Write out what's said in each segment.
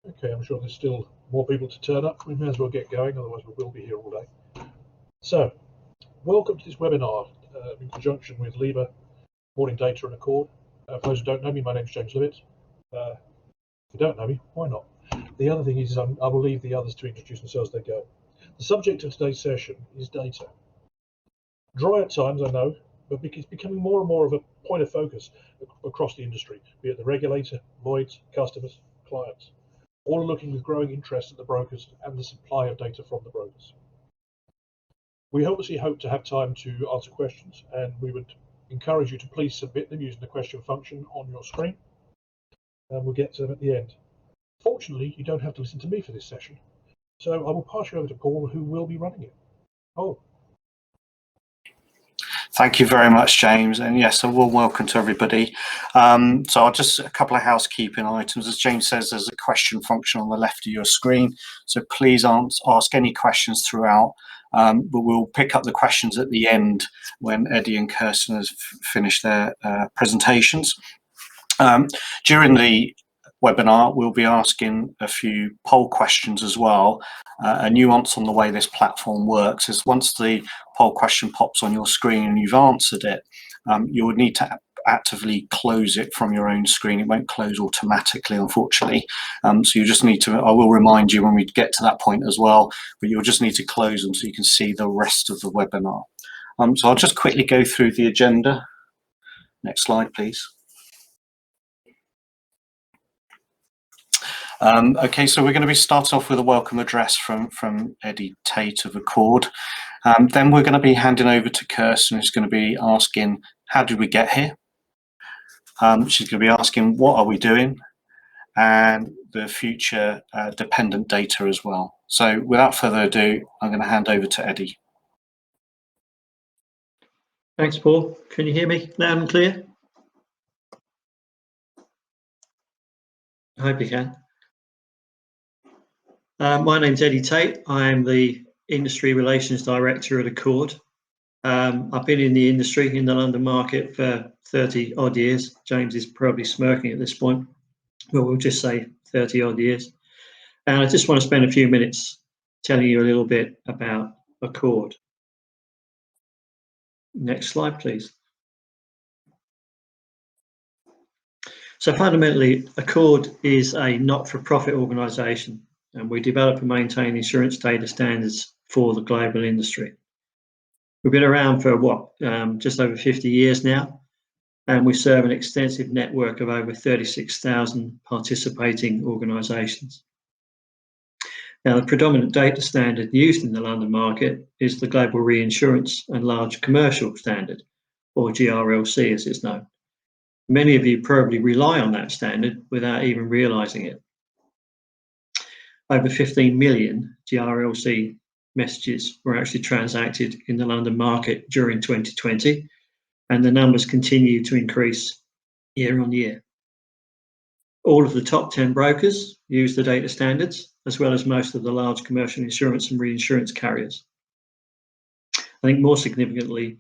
Okay, I'm sure there's still more people to turn up. We may as well get going, otherwise we will be here all day. So, welcome to this webinar in conjunction with LIIBA, Boarding Data and ACORD. For those who don't know me, my name's James Livett. If you don't know me, why not? The other thing is I will leave the others to introduce themselves as they go. The subject of today's session is data. Dry at times, I know, but it's becoming more and more of a point of focus across the industry, be it the regulator, Lloyd's, customers, clients. All are looking with growing interest at the brokers and the supply of data from the brokers. We obviously hope to have time to answer questions, and we would encourage you to please submit them using the question function on your screen, and we'll get to them at the end. Fortunately, you don't have to listen to me for this session, so I will pass you over to Paul, who will be running it. Paul. Thank you very much, James, and yes, a warm welcome to everybody. So I'll just a couple of housekeeping items. As James says, there's a question function on the left of your screen, so please ask any questions throughout, but we'll pick up the questions at the end when Eddie and Kirsten have finished their presentations. During the webinar, we'll be asking a few poll questions as well. A nuance on the way this platform works is once the poll question pops on your screen and you've answered it, you would need to actively close it from your own screen. It won't close automatically, unfortunately. So you just need to, I will remind you when we get to that point as well, but you'll just need to close them so you can see the rest of the webinar. So I'll just quickly go through the agenda. Next slide, please. Okay, so we're going to be starting off with a welcome address from Eddie Tate of ACORD. Then we're going to be handing over to Kirsten, who's going to be asking, how did we get here? She's going to be asking, what are we doing? And the future dependent data as well. So without further ado, I'm going to hand over to Eddie. Thanks, Paul. Can you hear me loud and clear? I hope you can. My name's Eddie Tate. I'm the Industry Relations Director at ACORD. I've been in the industry, in the London market, for 30 odd years. James is probably smirking at this point, but we'll just say 30 odd years. And I just want to spend a few minutes telling you a little bit about ACORD. Next slide, please. So fundamentally, ACORD is a not-for-profit organisation, and we develop and maintain insurance data standards for the global industry. We've been around for just over 50 years now, and we serve an extensive network of over 36,000 participating organisations. Now, the predominant data standard used in the London market is the Global Reinsurance and Large Commercial Standard, or GRLC as it's known. Many of you probably rely on that standard without even realising it. Over 15 million GRLC messages were actually transacted in the London market during 2020, and the numbers continue to increase year on year. All of the top 10 brokers use the data standards, as well as most of the large commercial insurance and reinsurance carriers. I think more significantly,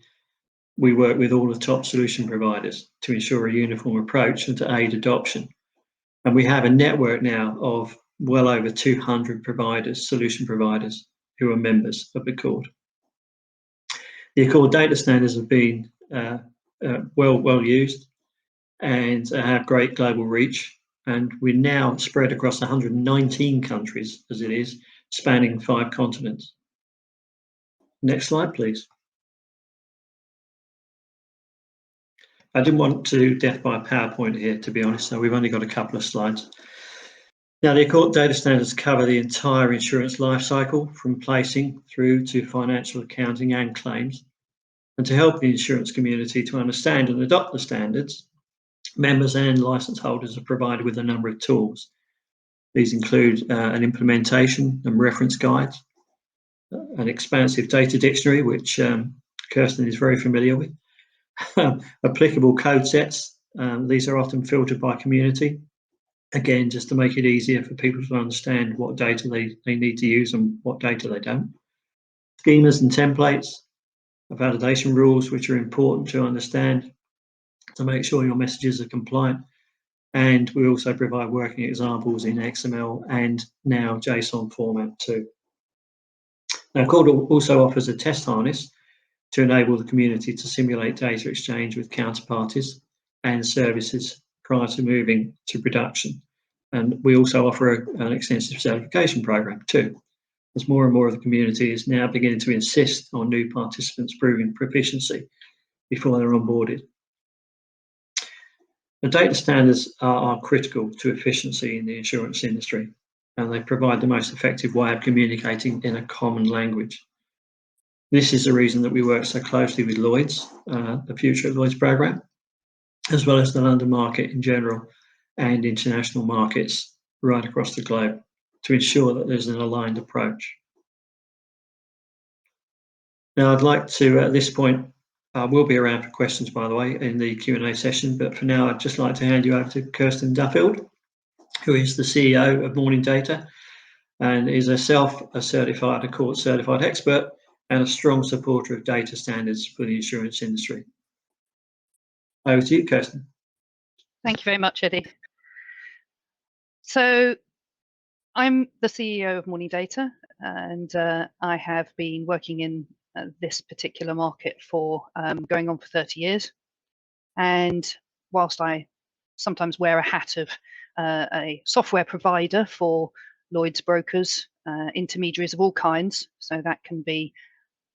we work with all the top solution providers to ensure a uniform approach and to aid adoption. And we have a network now of well over 200 providers, solution providers, who are members of ACORD. The ACORD data standards have been well used and have great global reach, and we're now spread across 119 countries as it is, spanning 5 continents. Next slide, please. I didn't want to death by PowerPoint here, to be honest, so we've only got a couple of slides. Now, the ACORD data standards cover the entire insurance life cycle, from placing through to financial accounting and claims. And to help the insurance community to understand and adopt the standards, members and license holders are provided with a number of tools. These include an implementation and reference guides, an expansive data dictionary, which Kirsten is very familiar with, applicable code sets. These are often filtered by community, again, just to make it easier for people to understand what data they need to use and what data they don't. Schemas and templates, validation rules, which are important to understand to make sure your messages are compliant, And we also provide working examples in XML and now JSON format too. Now, ACORD also offers a test harness to enable the community to simulate data exchange with counterparties and services prior to moving to production. And we also offer an extensive certification program too, as more and more of the community is now beginning to insist on new participants proving proficiency before they're onboarded. The data standards are critical to efficiency in the insurance industry, and they provide the most effective way of communicating in a common language. This is the reason that we work so closely with Lloyds, the Future of Lloyds program, as well as the London market in general and international markets right across the globe to ensure that there's an aligned approach. Now, I'd like to, at this point, we'll be around for questions, by the way, in the Q&A session, but for now, I'd just like to hand you over to Kirsten Duffield, who is the CEO of Morning Data and is herself a certified ACORD certified expert and a strong supporter of data standards for the insurance industry. Over to you, Kirsten. Thank you very much, Eddie. So I'm the CEO of Morning Data, and I have been working in this particular market for going on for 30 years. And whilst I sometimes wear a hat of a software provider for Lloyds brokers, intermediaries of all kinds, so that can be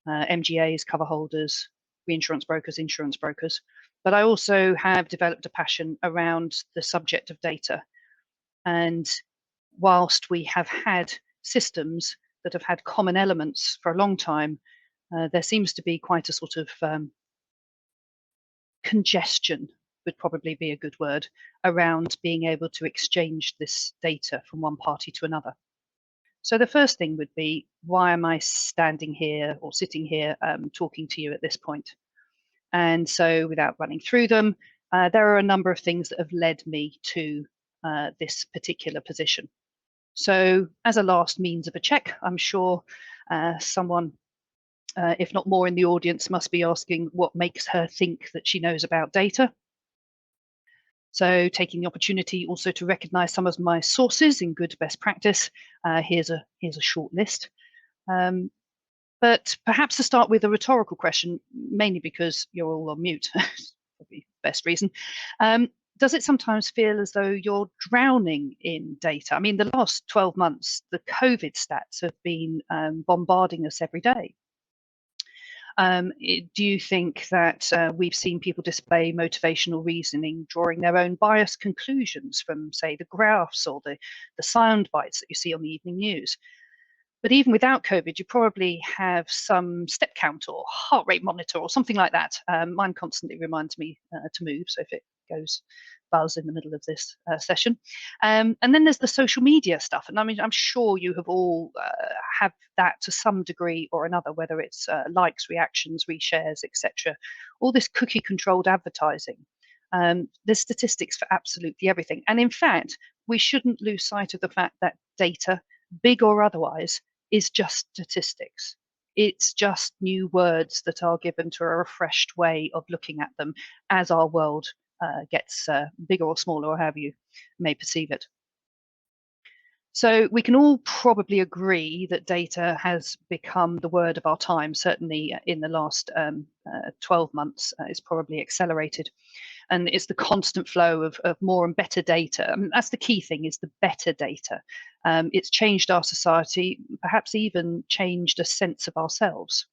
MGAs, cover holders, reinsurance brokers, insurance brokers, but I also have developed a passion around the subject of data. And whilst we have had systems that have had common elements for a long time, there seems to be quite a sort of congestion, would probably be a good word, around being able to exchange this data from one party to another. So the first thing would be, why am I standing here or sitting here talking to you at this point? And so without running through them, there are a number of things that have led me to this particular position. So as a last means of a check, I'm sure someone, if not more in the audience, must be asking what makes her think that she knows about data. So taking the opportunity also to recognize some of my sources in good best practice, here's a short list. But perhaps to start with a rhetorical question, mainly because you're all on mute, probably the best reason. Does it sometimes feel as though you're drowning in data? I mean, the last 12 months, the COVID stats have been bombarding us every day. Do you think that we've seen people display motivational reasoning, drawing their own biased conclusions from, say, the graphs or the sound bites that you see on the evening news? But even without COVID, you probably have some step count or heart rate monitor or something like that. Mine constantly reminds me to move, so if it goes buzz in the middle of this session. And then there's the social media stuff. And I mean, I'm sure you have all have that to some degree or another, whether it's likes, reactions, reshares, etc. All this cookie-controlled advertising. There's statistics for absolutely everything. And in fact, we shouldn't lose sight of the fact that data, big or otherwise, is just statistics. It's just new words that are given to a refreshed way of looking at them as our world gets bigger or smaller, or however you may perceive it. So we can all probably agree that data has become the word of our time. Certainly in the last 12 months, it's probably accelerated. And it's the constant flow of more and better data. I mean, that's the key thing, is the better data. It's changed our society, perhaps even changed a sense of ourselves.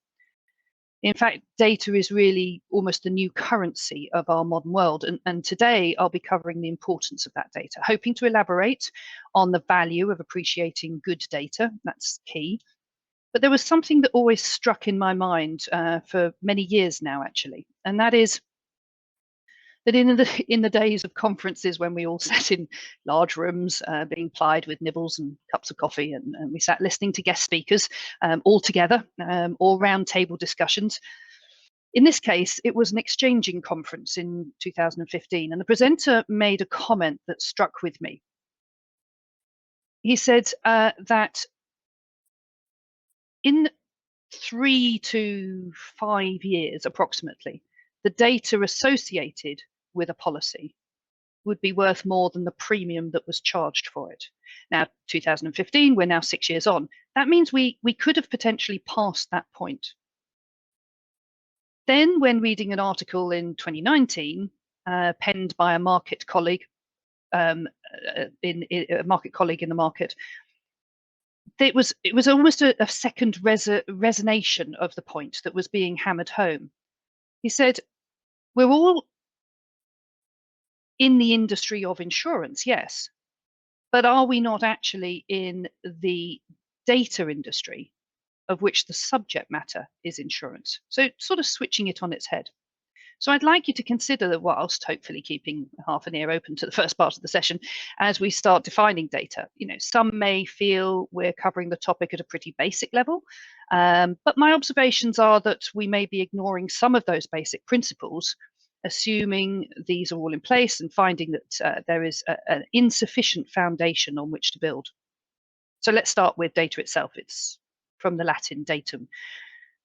In fact, data is really almost the new currency of our modern world. And today I'll be covering the importance of that data, hoping to elaborate on the value of appreciating good data. That's key. But there was something that always struck in my mind for many years now, actually, and that is that in the days of conferences when we all sat in large rooms being plied with nibbles and cups of coffee, and we sat listening to guest speakers all together, or round table discussions. In this case, it was an exchanging conference in 2015, and the presenter made a comment that struck with me. He said that in 3 to 5 years, approximately, the data associated with a policy would be worth more than the premium that was charged for it. Now, 2015, we're now 6 years on. That means we could have potentially passed that point. Then, when reading an article in 2019, penned by a market colleague, a market colleague in the market, it was almost a second resonation of the point that was being hammered home. He said, we're all in the industry of insurance, yes, but are we not actually in the data industry, of which the subject matter is insurance? So sort of switching it on its head. So I'd like you to consider that, whilst hopefully keeping half an ear open to the first part of the session, as we start defining data. Some may feel we're covering the topic at a pretty basic level, but my observations are that we may be ignoring some of those basic principles, assuming these are all in place and finding that there is an insufficient foundation on which to build. So let's start with data itself. It's from the Latin datum,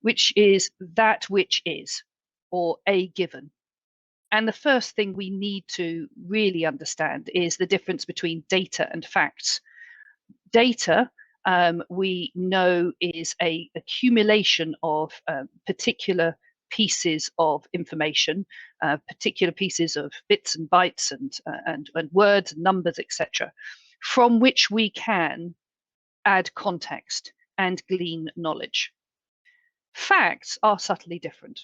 which is that which is, or a given. And the first thing we need to really understand is the difference between data and facts. Data, we know, is an accumulation of particular pieces of information, particular pieces of bits and bytes and words and numbers, etc., from which we can add context and glean knowledge. Facts are subtly different.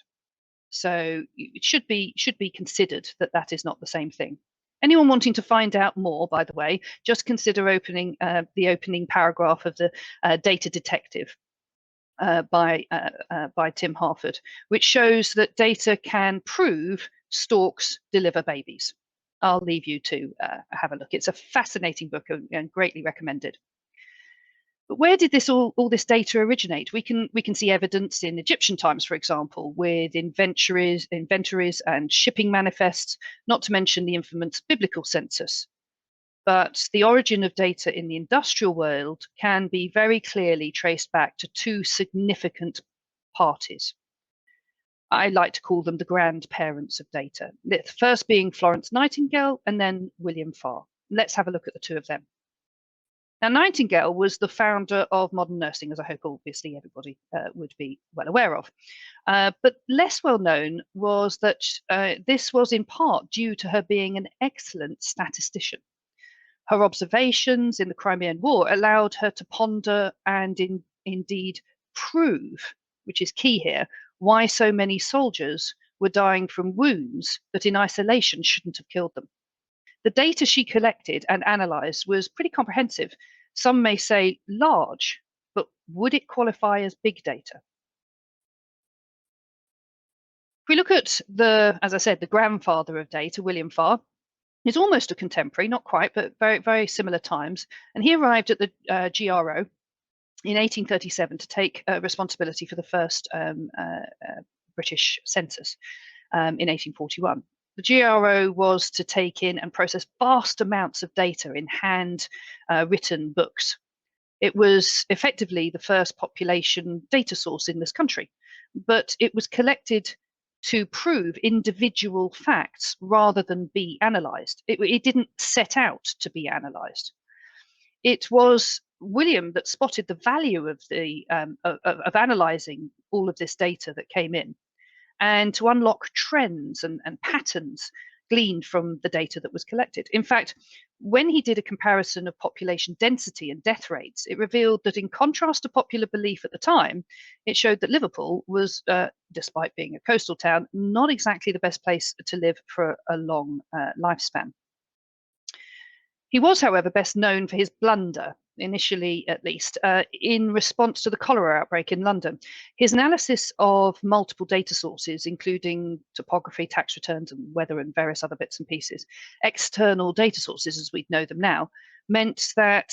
So it should be considered that that is not the same thing. Anyone wanting to find out more, by the way, just consider opening the opening paragraph of the Data Detective by Tim Harford, which shows that data can prove storks deliver babies. I'll leave you to have a look. It's a fascinating book and greatly recommended. But where did all this data originate? We can see evidence in Egyptian times, for example, with inventories and shipping manifests, not to mention the infamous biblical census. But the origin of data in the industrial world can be very clearly traced back to two significant parties. I like to call them the grandparents of data, the first being Florence Nightingale and then William Farr. Let's have a look at the two of them. Now, Nightingale was the founder of modern nursing, as I hope obviously everybody would be well aware of. But less well known was that this was in part due to her being an excellent statistician. Her observations in the Crimean War allowed her to ponder and indeed prove, which is key here, why so many soldiers were dying from wounds that in isolation shouldn't have killed them. The data she collected and analysed was pretty comprehensive. Some may say large, but would it qualify as big data? If we look at as I said, the grandfather of data, William Farr, is almost a contemporary, not quite, but very, very similar times. And he arrived at the GRO in 1837 to take responsibility for the first British census in 1841. The GRO was to take in and process vast amounts of data in hand-written books. It was effectively the first population data source in this country, but it was collected to prove individual facts rather than be analysed. It didn't set out to be analysed. It was William that spotted the value of of analysing all of this data that came in, and to unlock trends and patterns gleaned from the data that was collected. In fact, when he did a comparison of population density and death rates, it revealed that in contrast to popular belief at the time, it showed that Liverpool was, despite being a coastal town, not exactly the best place to live for a long lifespan. He was, however, best known for his blunder, initially at least, in response to the cholera outbreak in London. His analysis of multiple data sources, including topography, tax returns, and weather, and various other bits and pieces, external data sources as we know them now, meant that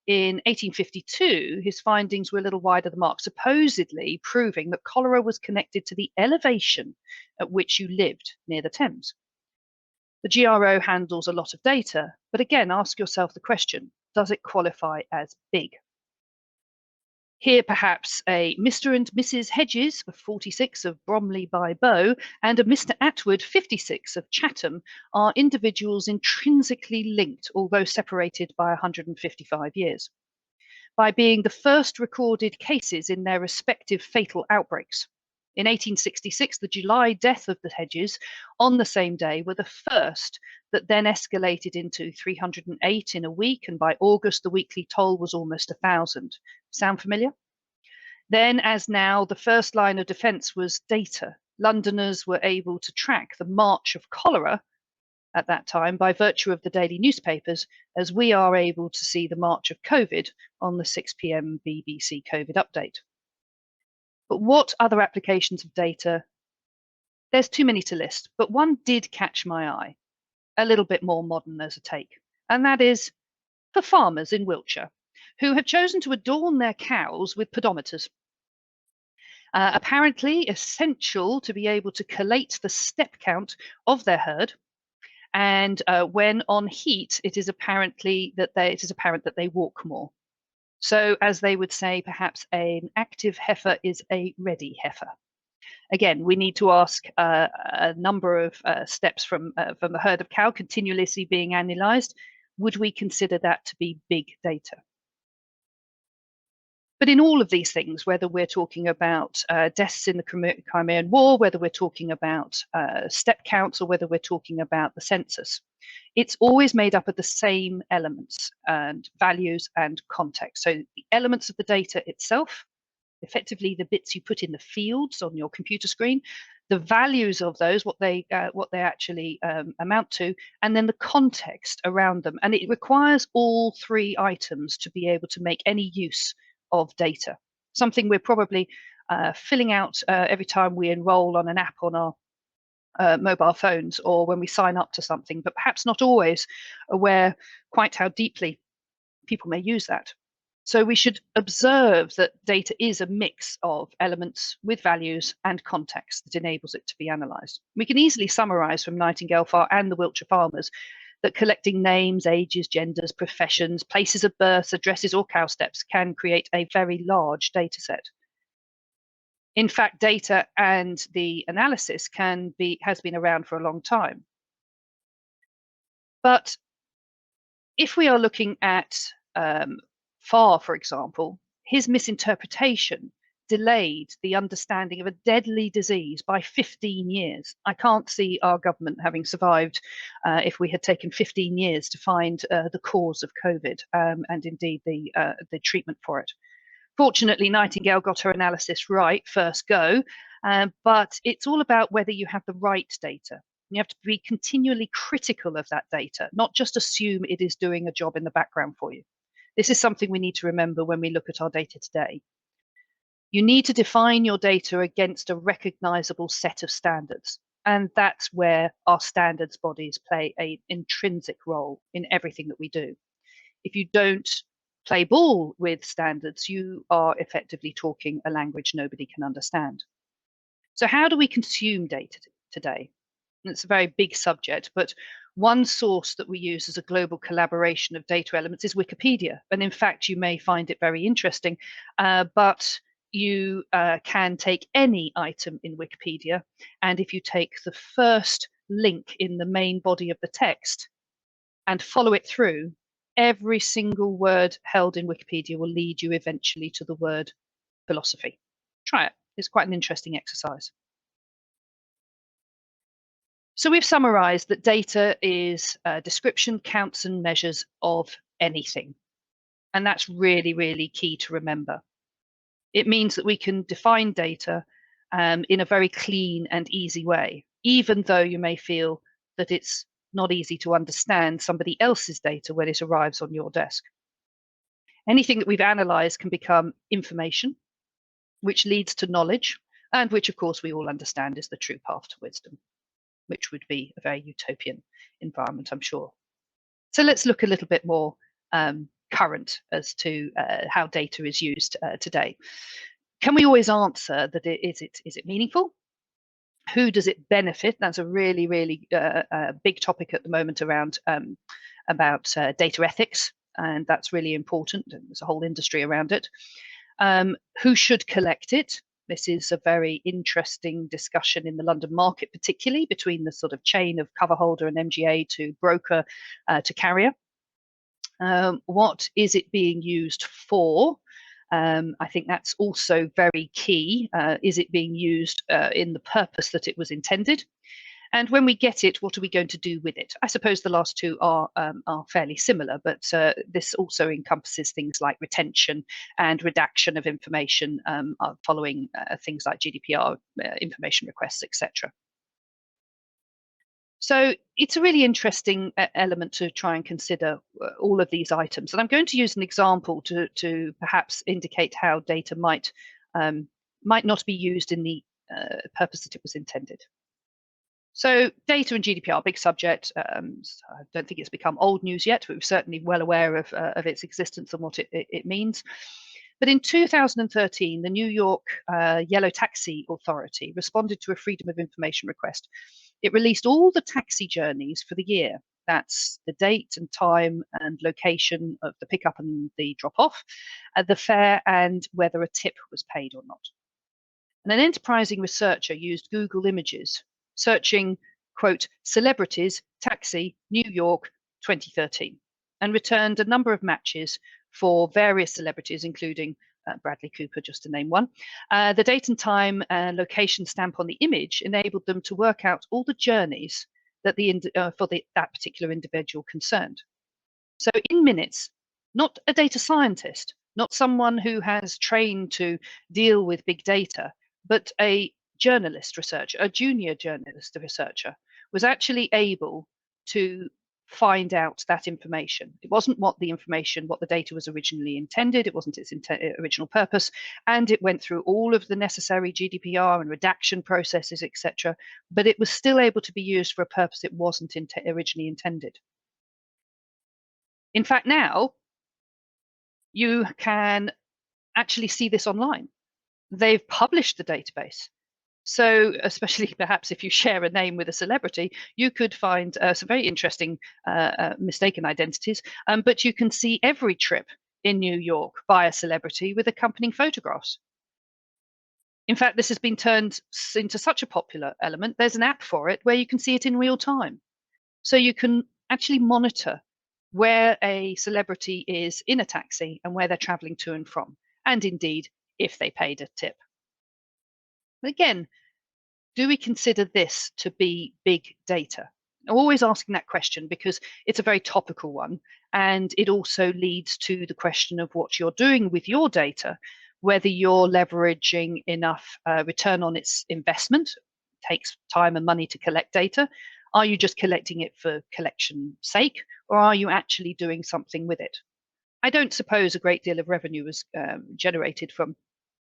in 1852, his findings were a little wide of the mark, supposedly proving that cholera was connected to the elevation at which you lived near the Thames. The GRO handles a lot of data, but again, ask yourself the question, does it qualify as big? Here, perhaps a Mr. and Mrs. Hedges, 46 of Bromley by Bow, and a Mr. Atwood, 56 of Chatham, are individuals intrinsically linked, although separated by 155 years, by being the first recorded cases in their respective fatal outbreaks. In 1866, the July death of the Hedges on the same day were the first that then escalated into 308 in a week, and by August the weekly toll was almost 1,000. Sound familiar? Then, as now, the first line of defence was data. Londoners were able to track the march of cholera at that time by virtue of the daily newspapers, as we are able to see the march of COVID on the 6 p.m. BBC COVID update. But what other applications of data? There's too many to list, but one did catch my eye, a little bit more modern as a take, and that is for farmers in Wiltshire who have chosen to adorn their cows with pedometers. Apparently essential to be able to collate the step count of their herd, and when on heat, it is apparent that they walk more. So, as they would say, perhaps an active heifer is a ready heifer. Again, we need to ask a number of steps from a herd of cow continuously being analysed. Would we consider that to be big data? But in all of these things, whether we're talking about deaths in the Crimean War, whether we're talking about step counts, or whether we're talking about the census, it's always made up of the same elements and values and context. So the elements of the data itself, effectively the bits you put in the fields on your computer screen, the values of those, what they actually amount to, and then the context around them. And it requires all three items to be able to make any use of data, something we're probably filling out every time we enroll on an app on our mobile phones, or when we sign up to something, but perhaps not always aware quite how deeply people may use that. So we should observe that data is a mix of elements with values and context that enables it to be analysed. We can easily summarise from Nightingale Farm and the Wiltshire farmers that collecting names, ages, genders, professions, places of birth, addresses, or cow steps can create a very large data set. In fact, data and the analysis has been around for a long time. But if we are looking at Farr, for example, his misinterpretation delayed the understanding of a deadly disease by 15 years. I can't see our government having survived if we had taken 15 years to find the cause of COVID and indeed the treatment for it. Fortunately, Nightingale got her analysis right first go, but it's all about whether you have the right data. You have to be continually critical of that data, not just assume it is doing a job in the background for you. This is something we need to remember when we look at our data today. You need to define your data against a recognizable set of standards, and that's where our standards bodies play an intrinsic role in everything that we do. If you don't play ball with standards, you are effectively talking a language nobody can understand. So how do we consume data today? And it's a very big subject, but one source that we use as a global collaboration of data elements is Wikipedia. And in fact, you may find it very interesting, but you can take any item in Wikipedia, and if you take the first link in the main body of the text and follow it through, every single word held in Wikipedia will lead you eventually to the word philosophy. Try it. It's quite an interesting exercise. So we've summarized that data is description, counts, and measures of anything. And that's really, really key to remember. It means that we can define data in a very clean and easy way, even though you may feel that it's not easy to understand somebody else's data when it arrives on your desk. Anything that we've analysed can become information, which leads to knowledge, and which, of course, we all understand is the true path to wisdom, which would be a very utopian environment, I'm sure. So let's look a little bit more current as to how data is used today. Can we always answer that is it meaningful? Who does it benefit? That's a really, really big topic at the moment around about data ethics, and that's really important. And there's a whole industry around it. Who should collect it? This is a very interesting discussion in the London market, particularly between the sort of chain of cover holder and MGA to broker to carrier. What is it being used for? I think that's also very key. Is it being used in the purpose that it was intended? And when we get it, what are we going to do with it? I suppose the last two are fairly similar, but this also encompasses things like retention and redaction of information following things like GDPR information requests, etc. So it's a really interesting element to try and consider all of these items. And I'm going to use an example to perhaps indicate how data might not be used in the purpose that it was intended. So data and GDPR, big subject. I don't think it's become old news yet, but we're certainly well aware of its existence and what it means. But in 2013, the New York Yellow Taxi Authority responded to a Freedom of Information request. It released all the taxi journeys for the year. That's the date and time and location of the pickup and the drop-off, the fare, and whether a tip was paid or not. And an enterprising researcher used Google Images, searching, quote, celebrities, taxi, New York, 2013, and returned a number of matches for various celebrities, including Bradley Cooper, just to name one. The date and time and location stamp on the image enabled them to work out all the journeys that that particular individual concerned. So in minutes, not a data scientist, not someone who has trained to deal with big data, but a journalist researcher, a junior journalist researcher, was actually able to find out that information. It wasn't what the data was originally intended. It wasn't its original purpose. And it went through all of the necessary GDPR and redaction processes, etc. But it was still able to be used for a purpose it wasn't originally intended. In fact, now you can actually see this online. They've published the database. So especially perhaps if you share a name with a celebrity, you could find some very interesting mistaken identities, but you can see every trip in New York by a celebrity with accompanying photographs. In fact, this has been turned into such a popular element, there's an app for it where you can see it in real time. So you can actually monitor where a celebrity is in a taxi and where they're traveling to and from, and indeed, if they paid a tip. Again, do we consider this to be big data? I'm always asking that question because it's a very topical one, and it also leads to the question of what you're doing with your data, whether you're leveraging enough return on its investment. It takes time and money to collect data. Are you just collecting it for collection's sake, or are you actually doing something with it? I don't suppose a great deal of revenue was generated from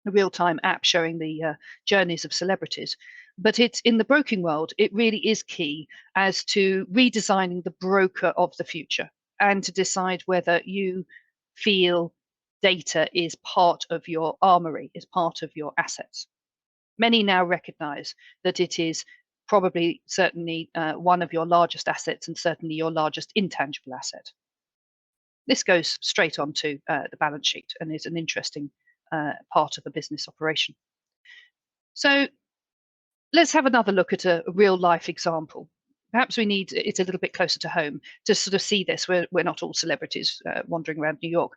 a real-time app showing the journeys of celebrities. But it's in the broking world, it really is key as to redesigning the broker of the future and to decide whether you feel data is part of your armory, is part of your assets. Many now recognize that it is probably certainly one of your largest assets and certainly your largest intangible asset. This goes straight onto the balance sheet and is an interesting part of a business operation. So let's have another look at a real life example. Perhaps we need it a little bit closer to home to sort of see this. We're not all celebrities wandering around New York.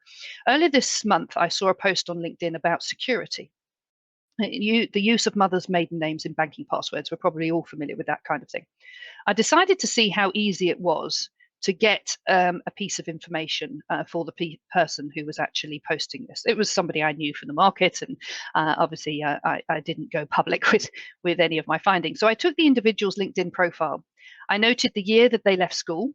Earlier this month, I saw a post on LinkedIn about security. The use of mothers' maiden names in banking passwords. We're probably all familiar with that kind of thing. I decided to see how easy it was to get a piece of information for the person who was actually posting this. It was somebody I knew from the market, and obviously I didn't go public with any of my findings. So I took the individual's LinkedIn profile. I noted the year that they left school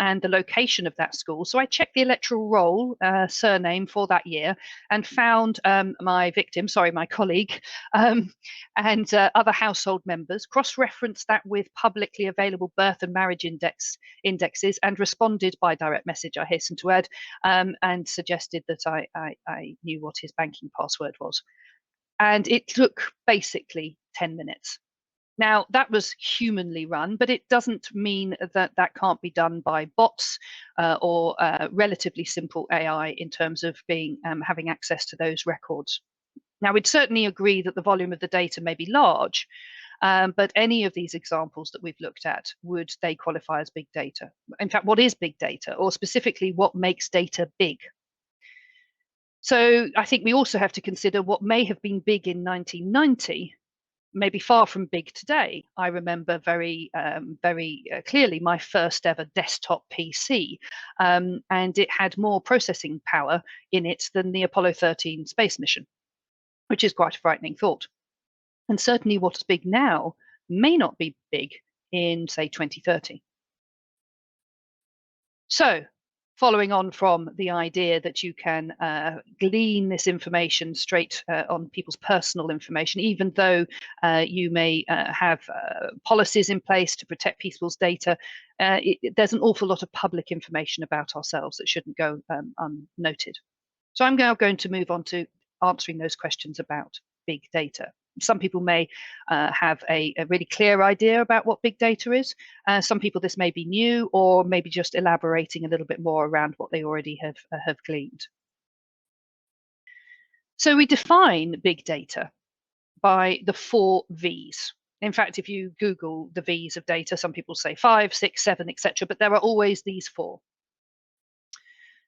and the location of that school. So I checked the electoral roll surname for that year and found my victim, sorry, my colleague, and other household members, cross-referenced that with publicly available birth and marriage indexes, and responded by direct message, I hasten to add, and suggested that I knew what his banking password was. And it took basically 10 minutes. Now, that was humanly run, but it doesn't mean that that can't be done by bots or relatively simple AI in terms of being having access to those records. Now, we'd certainly agree that the volume of the data may be large, but any of these examples that we've looked at, would they qualify as big data? In fact, what is big data, or specifically, what makes data big? So I think we also have to consider what may have been big in 1990 may be far from big today. I remember very clearly my first ever desktop PC, and it had more processing power in it than the Apollo 13 space mission, which is quite a frightening thought. And certainly what's big now may not be big in, say, 2030. So, following on from the idea that you can glean this information straight on people's personal information, even though you may have policies in place to protect people's data, there's an awful lot of public information about ourselves that shouldn't go unnoted. So I'm now going to move on to answering those questions about big data. Some people may have a really clear idea about what big data is. Some people this may be new, or maybe just elaborating a little bit more around what they already have gleaned. So we define big data by the 4 V's. In fact, if you Google the V's of data, some people say 5, 6, 7, etc., but there are always these 4.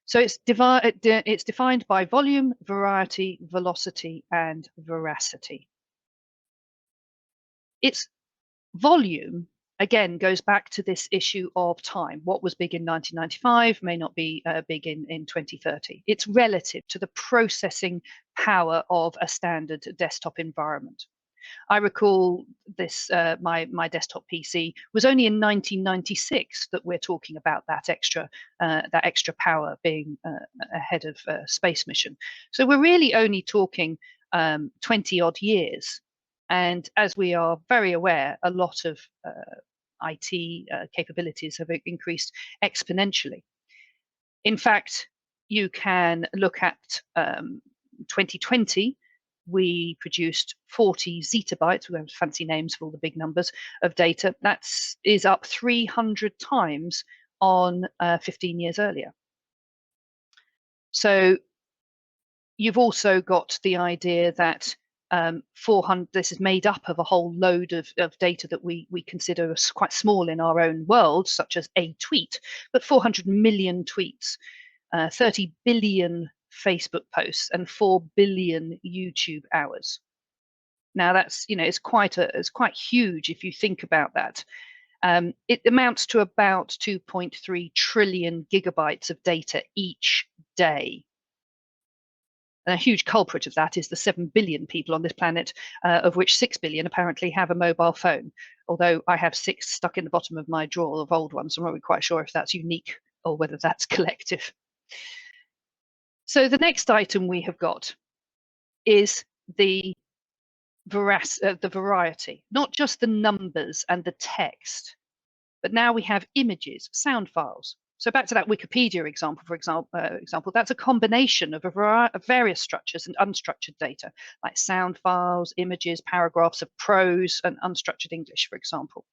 So it's defined by volume, variety, velocity, and veracity. Its volume, again, goes back to this issue of time. What was big in 1995 may not be big in 2030. It's relative to the processing power of a standard desktop environment. I recall this, my desktop PC was only in 1996 that we're talking about that extra power being ahead of a space mission. So we're really only talking 20 odd years. And as we are very aware, a lot of IT capabilities have increased exponentially. In fact, you can look at 2020, we produced 40 zettabytes, we have fancy names for all the big numbers, of data. That is up 300 times on 15 years earlier. So you've also got the idea that 400, this is made up of a whole load of data that we consider quite small in our own world, such as a tweet, but 400 million tweets, 30 billion Facebook posts, and 4 billion YouTube hours. Now that's, it's quite huge if you think about that. It amounts to about 2.3 trillion gigabytes of data each day. And a huge culprit of that is the 7 billion people on this planet, of which 6 billion apparently have a mobile phone. Although I have 6 stuck in the bottom of my drawer of old ones, so I'm not really quite sure if that's unique or whether that's collective. So the next item we have got is the variety, not just the numbers and the text, but now we have images, sound files. So back to that Wikipedia example, for example, that's a combination of of various structures and unstructured data, like sound files, images, paragraphs of prose, and unstructured English, for example.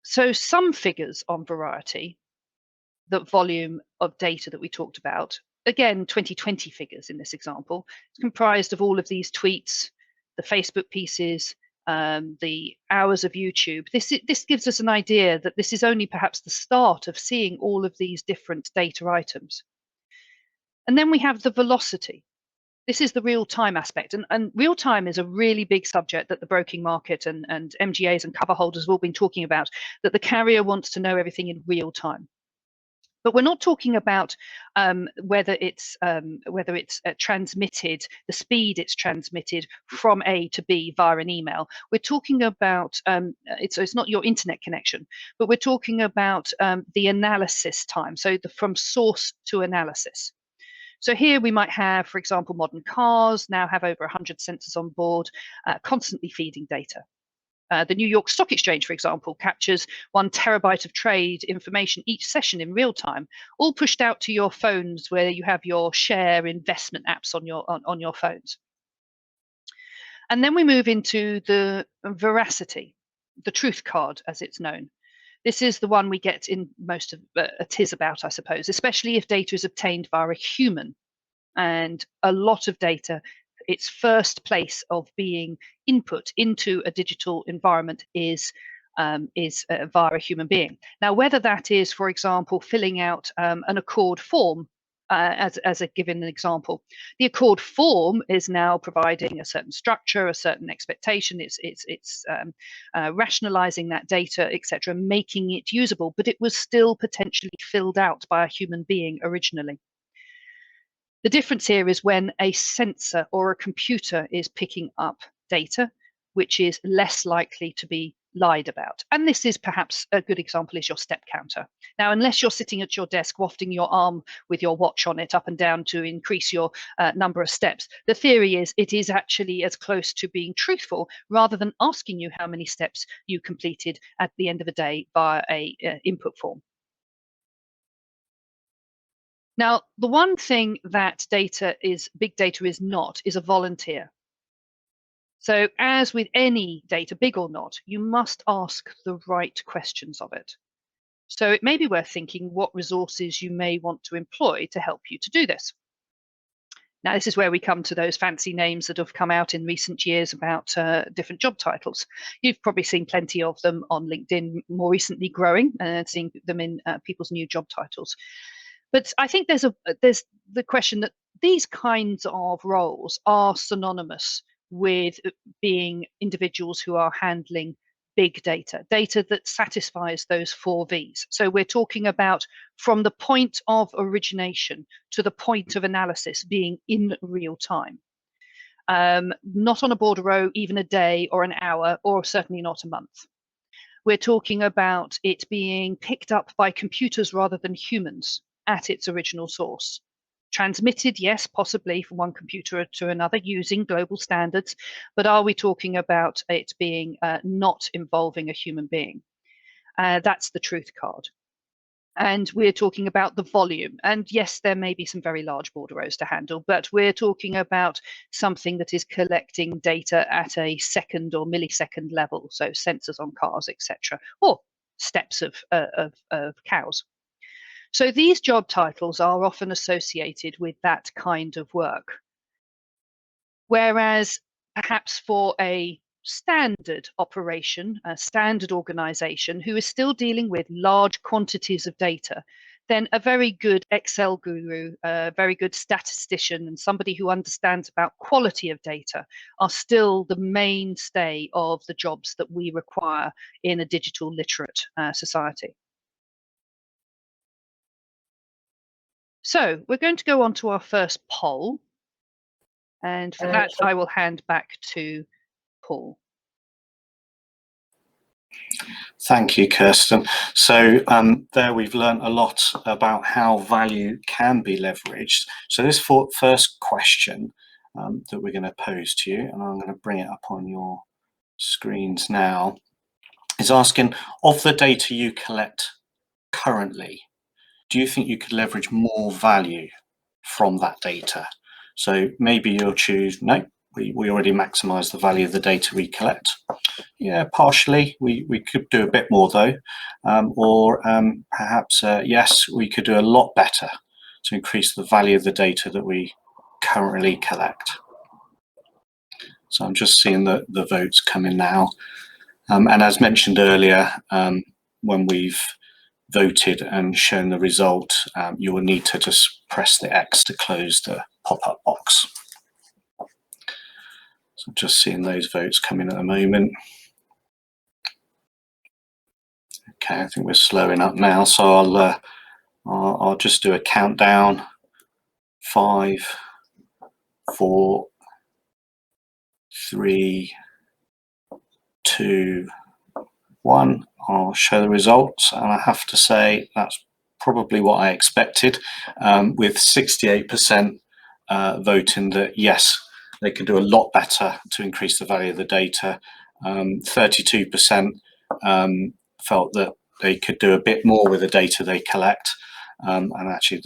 So some figures on variety, the volume of data that we talked about, again, 2020 figures in this example, it's comprised of all of these tweets, the Facebook pieces, the hours of YouTube. This gives us an idea that this is only perhaps the start of seeing all of these different data items. And then we have the velocity. This is the real-time aspect, and real-time is a really big subject that the broking market and MGAs and cover holders have all been talking about, that the carrier wants to know everything in real time. But we're not talking about whether it's transmitted, the speed it's transmitted from A to B via an email. We're talking about, it's not your internet connection, but we're talking about the analysis time, so from source to analysis. So here we might have, for example, modern cars now have over 100 sensors on board, constantly feeding data. The New York Stock Exchange, for example, captures 1 terabyte of trade information each session in real time, all pushed out to your phones where you have your share investment apps on your phones. And then we move into the veracity, the truth card, as it's known. This is the one we get in most of a TIS about, I suppose, especially if data is obtained via a human. And a lot of data, its first place of being input into a digital environment is via a human being. Now, whether that is, for example, filling out an ACORD form, as a given example, the ACORD form is now providing a certain structure, a certain expectation. It's rationalizing that data, etc., making it usable, but it was still potentially filled out by a human being originally. The difference here is when a sensor or a computer is picking up data, which is less likely to be lied about. And this is perhaps a good example is your step counter. Now, unless you're sitting at your desk wafting your arm with your watch on it up and down to increase your number of steps, the theory is it is actually as close to being truthful rather than asking you how many steps you completed at the end of a day via a input form. Now, the one thing that big data is not is a volunteer. So as with any data, big or not, you must ask the right questions of it. So it may be worth thinking what resources you may want to employ to help you to do this. Now, this is where we come to those fancy names that have come out in recent years about different job titles. You've probably seen plenty of them on LinkedIn, more recently growing, and seeing them in people's new job titles. But I think there's the question that these kinds of roles are synonymous with being individuals who are handling big data that satisfies those 4 Vs. So we're talking about from the point of origination to the point of analysis being in real time. Not on a bordereau, even a day or an hour, or certainly not a month. We're talking about it being picked up by computers rather than humans at its original source. Transmitted, yes, possibly from one computer to another using global standards, but are we talking about it being not involving a human being? That's the truth card. And we're talking about the volume. And yes, there may be some very large bordereaux to handle, but we're talking about something that is collecting data at a second or millisecond level, so sensors on cars, etc., or steps of cows. So these job titles are often associated with that kind of work. Whereas perhaps for a standard operation, a standard organization who is still dealing with large quantities of data, then a very good Excel guru, a very good statistician, and somebody who understands about quality of data are still the mainstay of the jobs that we require in a digital literate society. So we're going to go on to our first poll. And for that, I will hand back to Paul. Thank you, Kirsten. So there we've learned a lot about how value can be leveraged. So this first question that we're going to pose to you, and I'm going to bring it up on your screens now, is asking, of the data you collect currently, do you think you could leverage more value from that data? So maybe you'll choose, no, we already maximize the value of the data we collect. Yeah, partially, we could do a bit more though. Or perhaps, yes, we could do a lot better to increase the value of the data that we currently collect. So I'm just seeing the votes come in now. And as mentioned earlier, when we've voted and shown the result, you will need to just press the X to close the pop-up box. So just seeing those votes come in at the moment. Okay, I think we're slowing up now, so I'll just do a countdown. 5, 4, 3, 2, 1. I'll show the results, and I have to say that's probably what I expected, with 68% voting that yes, they could do a lot better to increase the value of the data. 32% felt that they could do a bit more with the data they collect. And actually,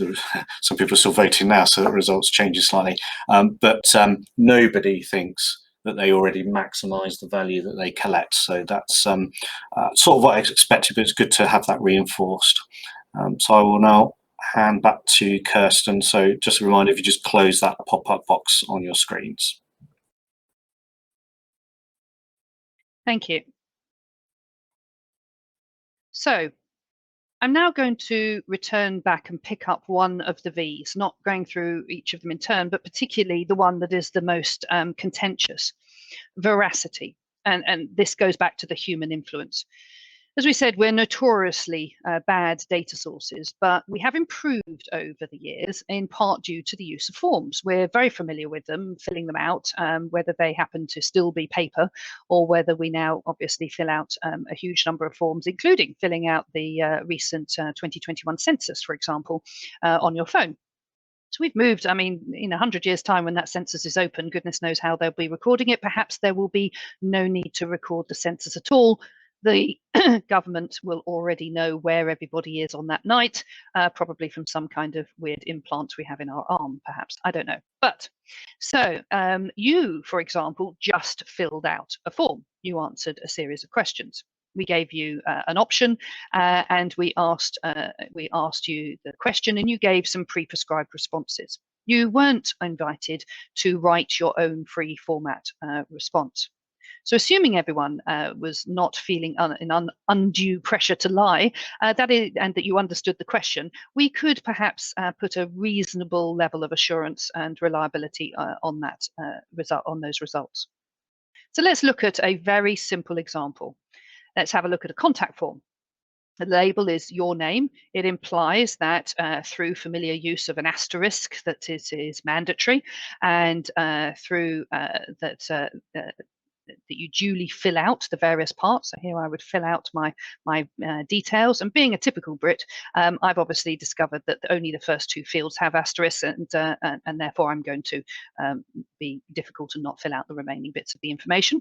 some people are still voting now, so the results changes slightly. But nobody thinks that they already maximise the value that they collect. So that's sort of what I expected, but it's good to have that reinforced. So I will now hand back to Kirsten. So just a reminder, if you just close that pop-up box on your screens. Thank you. So I'm now going to return back and pick up one of the V's, not going through each of them in turn, but particularly the one that is the most contentious, veracity. And this goes back to the human influence. As we said, we're notoriously bad data sources, but we have improved over the years, in part due to the use of forms. We're very familiar with them, filling them out, whether they happen to still be paper or whether we now obviously fill out a huge number of forms, including filling out the recent 2021 census, for example, on your phone. So we've moved, I mean, in 100 years' time, when that census is open, goodness knows how they'll be recording it. Perhaps there will be no need to record the census at all. The government will already know where everybody is on that night, probably from some kind of weird implant we have in our arm, perhaps. I don't know. But so you, for example, just filled out a form. You answered a series of questions. We gave you an option and we asked you the question and you gave some pre-prescribed responses. You weren't invited to write your own free format response. So assuming everyone was not feeling undue pressure to lie, and that you understood the question, we could perhaps put a reasonable level of assurance and reliability on that on those results. So let's look at a very simple example. Let's have a look at a contact form. The label is your name. It implies that through familiar use of an asterisk that is mandatory, and through that you duly fill out the various parts. So here I would fill out my details. And being a typical Brit, I've obviously discovered that only the first two fields have asterisks, and therefore I'm going to be difficult to not fill out the remaining bits of the information.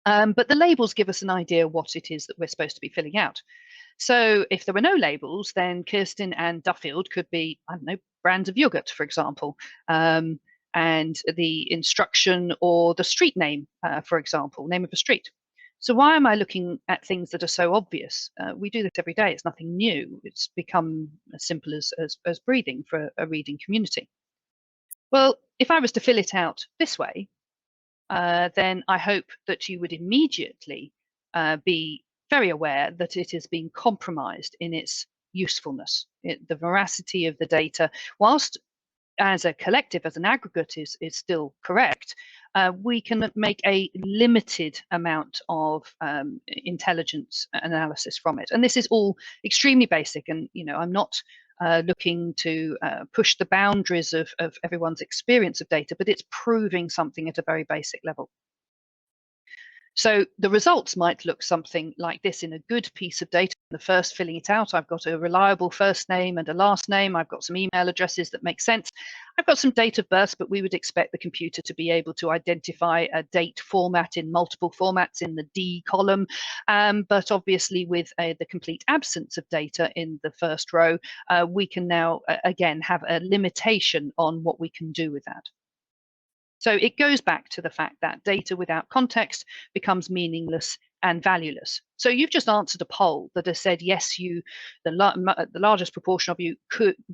But the labels give us an idea what it is that we're supposed to be filling out. So if there were no labels, then Kirsten and Duffield could be, I don't know, brands of yogurt, for example, and the instruction or the street name, for example, name of a street. So why am I looking at things that are so obvious? We do this every day. It's nothing new. It's become as simple as breathing for a reading community. Well, if I was to fill it out this way, then I hope that you would immediately be very aware that it has been compromised in its usefulness. The veracity of the data, whilst as a collective, as an aggregate is still correct, we can make a limited amount of intelligence analysis from it. And this is all extremely basic. And, you know, I'm not looking to push the boundaries of everyone's experience of data, but it's proving something at a very basic level. So the results might look something like this in a good piece of data. The first filling it out, I've got a reliable first name and a last name. I've got some email addresses that make sense. I've got some date of birth, but we would expect the computer to be able to identify a date format in multiple formats in the D column. But obviously with the complete absence of data in the first row, we can now, again, have a limitation on what we can do with that. So it goes back to the fact that data without context becomes meaningless and valueless. So you've just answered a poll that has said, yes, the largest proportion of you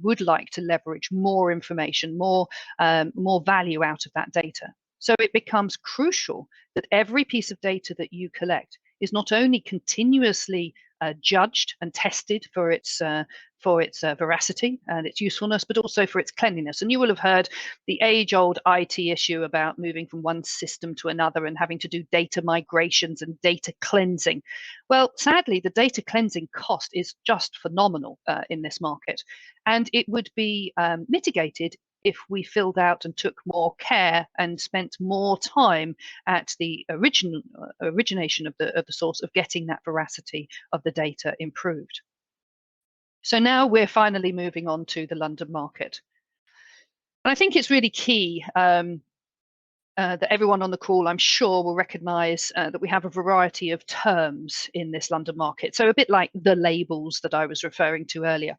would like to leverage more information, more value out of that data. So it becomes crucial that every piece of data that you collect is not only continuously judged and tested for its veracity and its usefulness, but also for its cleanliness. And you will have heard the age-old IT issue about moving from one system to another and having to do data migrations and data cleansing. Well, sadly, the data cleansing cost is just phenomenal in this market, and it would be mitigated if we filled out and took more care and spent more time at the origination of the source of getting that veracity of the data improved. So now we're finally moving on to the London market. And I think it's really key that everyone on the call, I'm sure, will recognise that we have a variety of terms in this London market. So a bit like the labels that I was referring to earlier.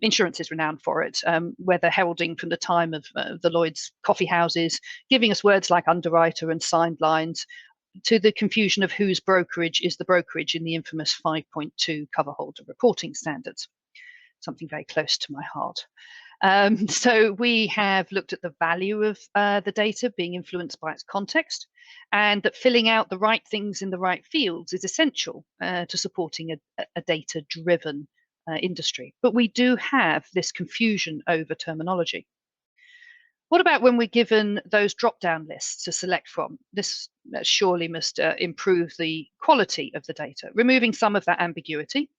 Insurance is renowned for it, whether heralding from the time of the Lloyd's coffee houses, giving us words like underwriter and signed lines, to the confusion of whose brokerage is the brokerage in the infamous 5.2 cover holder reporting standards. Something very close to my heart. So we have looked at the value of the data being influenced by its context, and that filling out the right things in the right fields is essential to supporting a data-driven industry. But we do have this confusion over terminology. What about when we're given those drop-down lists to select from? This surely must improve the quality of the data, removing some of that ambiguity,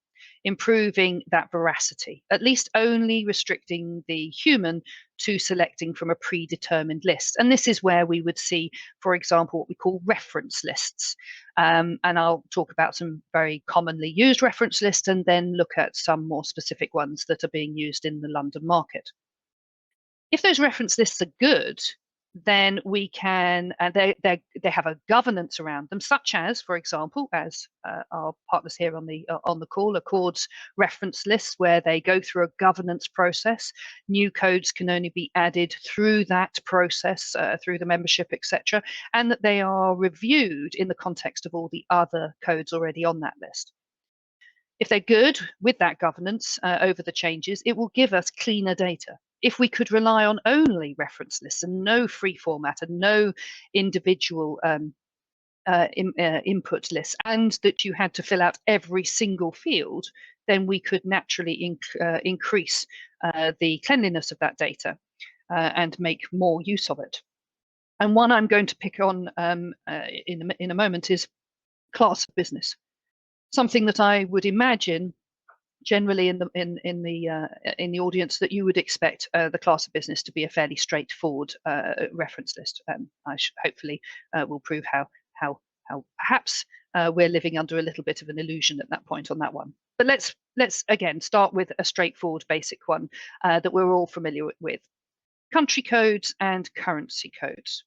improving that veracity, at least only restricting the human to selecting from a predetermined list. And this is where we would see, for example, what we call reference lists. And I'll talk about some very commonly used reference lists and then look at some more specific ones that are being used in the London market. If those reference lists are good, then we can, they have a governance around them, such as, for example, as our partners here on the call, ACORD's reference lists, where they go through a governance process. New codes can only be added through that process, through the membership, etc., and that they are reviewed in the context of all the other codes already on that list. If they're good with that governance over the changes, it will give us cleaner data. If we could rely on only reference lists and no free format and no individual input lists, and that you had to fill out every single field, then we could naturally increase the cleanliness of that data and make more use of it. And one I'm going to pick on in a moment is class of business, something that I would imagine generally in the audience that you would expect the class of business to be a fairly straightforward reference list. I hopefully will prove how perhaps we're living under a little bit of an illusion at that point on that one. But let's again start with a straightforward basic one that we're all familiar with: country codes and currency codes.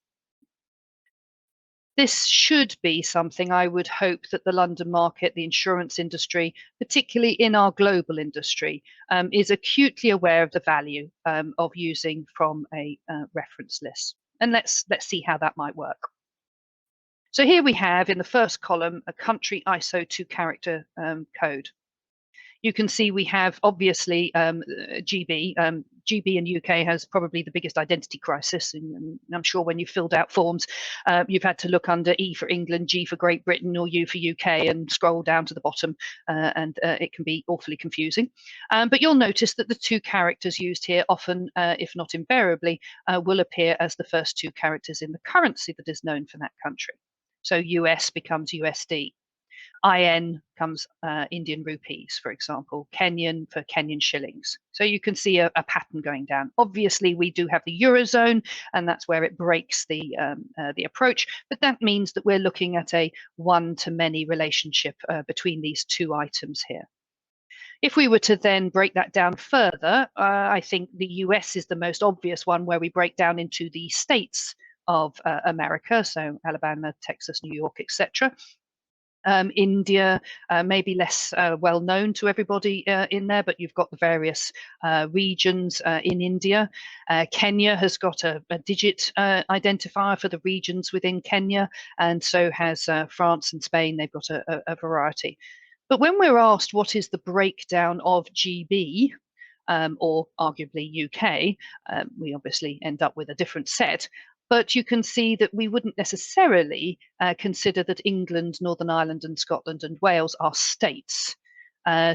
This should be something I would hope that the London market, the insurance industry, particularly in our global industry, is acutely aware of the value of using from a reference list. And let's see how that might work. So here we have in the first column a country ISO 2-character code. You can see we have obviously GB. GB in UK has probably the biggest identity crisis, and I'm sure when you filled out forms, you've had to look under E for England, G for Great Britain, or U for UK, and scroll down to the bottom, and it can be awfully confusing. But you'll notice that the 2 characters used here often, if not invariably, will appear as the first 2 characters in the currency that is known for that country. So US becomes USD. IN comes Indian rupees, for example, Kenyan for Kenyan shillings. So you can see a pattern going down. Obviously, we do have the Eurozone, and that's where it breaks the approach. But that means that we're looking at a one-to-many relationship between these 2 items here. If we were to then break that down further, I think the US is the most obvious one, where we break down into the states of America, so Alabama, Texas, New York, etc. India may be less well known to everybody in there, but you've got the various regions in India. Kenya has got a digit identifier for the regions within Kenya, and so has France and Spain. They've got a variety. But when we're asked what is the breakdown of GB, or arguably UK, we obviously end up with a different set. But you can see that we wouldn't necessarily consider that England, Northern Ireland and Scotland and Wales are states.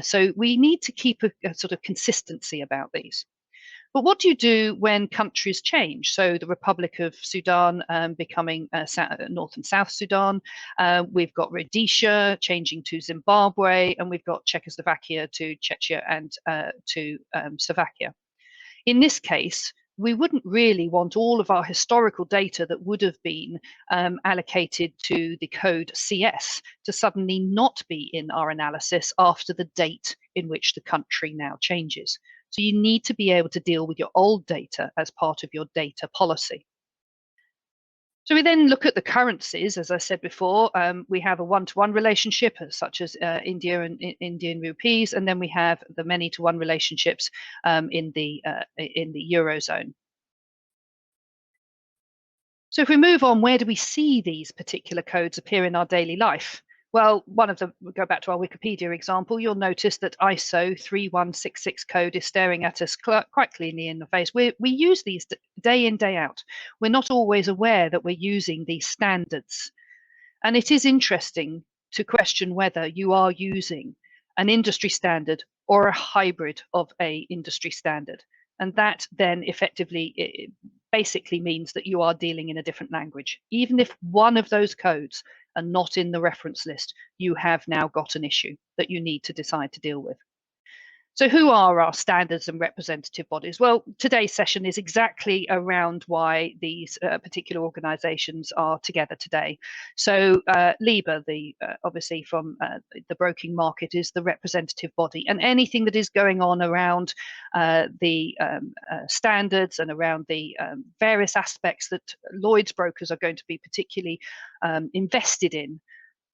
So we need to keep a sort of consistency about these. But what do you do when countries change? So the Republic of Sudan becoming North and South Sudan. We've got Rhodesia changing to Zimbabwe, and we've got Czechoslovakia to Czechia and to Slovakia. In this case, we wouldn't really want all of our historical data that would have been allocated to the code CS to suddenly not be in our analysis after the date in which the country now changes. So you need to be able to deal with your old data as part of your data policy. So we then look at the currencies. As I said before, we have a one-to-one relationship, such as India and Indian rupees, and then we have the many-to-one relationships in the Eurozone. So if we move on, where do we see these particular codes appear in our daily life? Well, one of them, we'll go back to our Wikipedia example, you'll notice that ISO 3166 code is staring at us quite cleanly in the face. We use these day in, day out. We're not always aware that we're using these standards. And it is interesting to question whether you are using an industry standard or a hybrid of an industry standard. And that then effectively basically means that you are dealing in a different language. Even if one of those codes are not in the reference list, you have now got an issue that you need to decide to deal with. So who are our standards and representative bodies? Well, today's session is exactly around why these particular organisations are together today. So LIIBA, obviously from the broking market, is the representative body, and anything that is going on around the standards and around the various aspects that Lloyd's brokers are going to be particularly invested in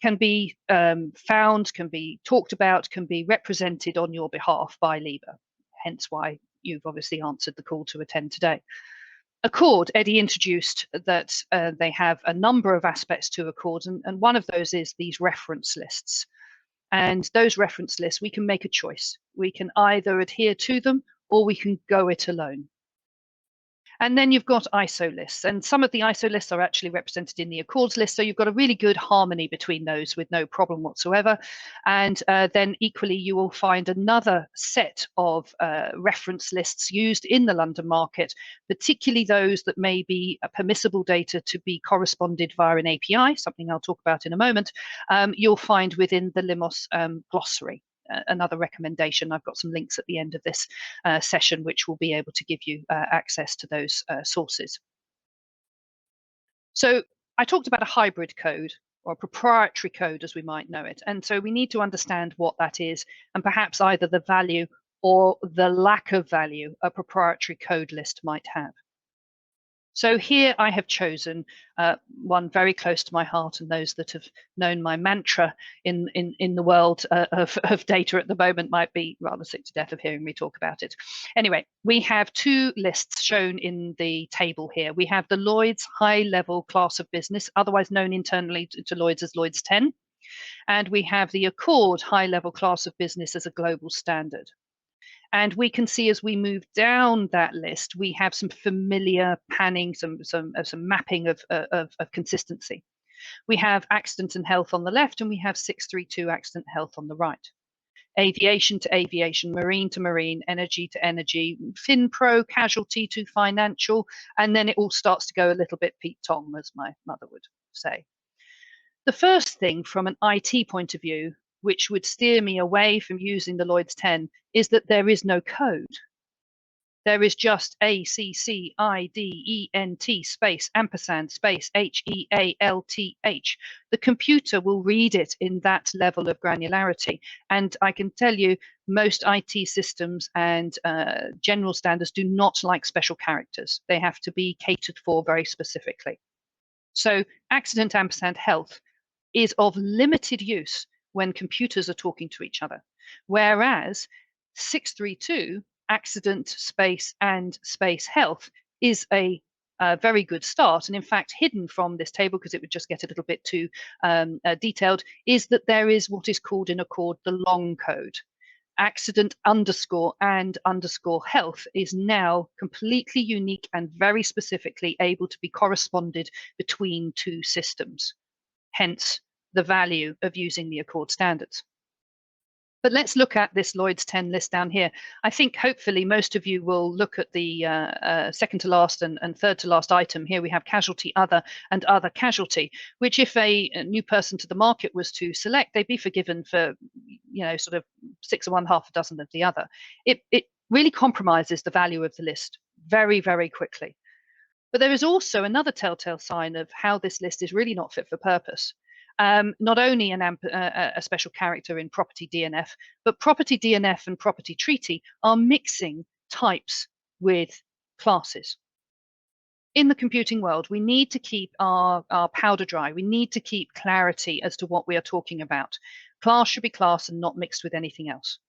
can be found, can be talked about, can be represented on your behalf by LIIBA, hence why you've obviously answered the call to attend today. ACORD, Eddie introduced that they have a number of aspects to ACORD, and one of those is these reference lists. And those reference lists, we can make a choice. We can either adhere to them or we can go it alone. And then you've got ISO lists, and some of the ISO lists are actually represented in the Accords list. So you've got a really good harmony between those with no problem whatsoever. And then equally, you will find another set of reference lists used in the London market, particularly those that may be permissible data to be corresponded via an API, something I'll talk about in a moment. You'll find within the LIMOS glossary. Another recommendation. I've got some links at the end of this session which will be able to give you access to those sources. So I talked about a hybrid code or a proprietary code as we might know it, and so we need to understand what that is and perhaps either the value or the lack of value a proprietary code list might have. So here I have chosen one very close to my heart, and those that have known my mantra in the world of data at the moment might be rather sick to death of hearing me talk about it. Anyway, we have two lists shown in the table here. We have the Lloyd's high-level class of business, otherwise known internally to Lloyd's as Lloyd's 10, and we have the Accord high-level class of business as a global standard. And we can see as we move down that list, we have some familiar panning, some mapping of consistency. We have accident and health on the left, and we have 632 accident health on the right. Aviation to aviation, marine to marine, energy to energy, FinPro, casualty to financial, and then it all starts to go a little bit Pete Tong, as my mother would say. The first thing from an IT point of view, which would steer me away from using the Lloyd's 10, is that there is no code. There is just ACCIDENT space ampersand space HEALTH. The computer will read it in that level of granularity. And I can tell you, most IT systems and general standards do not like special characters. They have to be catered for very specifically. So accident ampersand health is of limited use when computers are talking to each other, whereas 632 accident space and space health is a very good start, and in fact hidden from this table because it would just get a little bit too detailed, is that there is what is called in Accord the long code. Accident underscore and underscore health is now completely unique and very specifically able to be corresponded between two systems, hence the value of using the Accord standards. But let's look at this Lloyd's 10 list down here. I think hopefully most of you will look at the second to last and third to last item. Here we have casualty other and other casualty, which if a new person to the market was to select, they'd be forgiven for, you know, sort of 6 of one, half a dozen of the other. It really compromises the value of the list very, very quickly. But there is also another telltale sign of how this list is really not fit for purpose. Not only a special character in property DNF, but property DNF and property treaty are mixing types with classes. in the computing world, we need to keep our powder dry. We need to keep clarity as to what we are talking about. Class should be class and not mixed with anything else.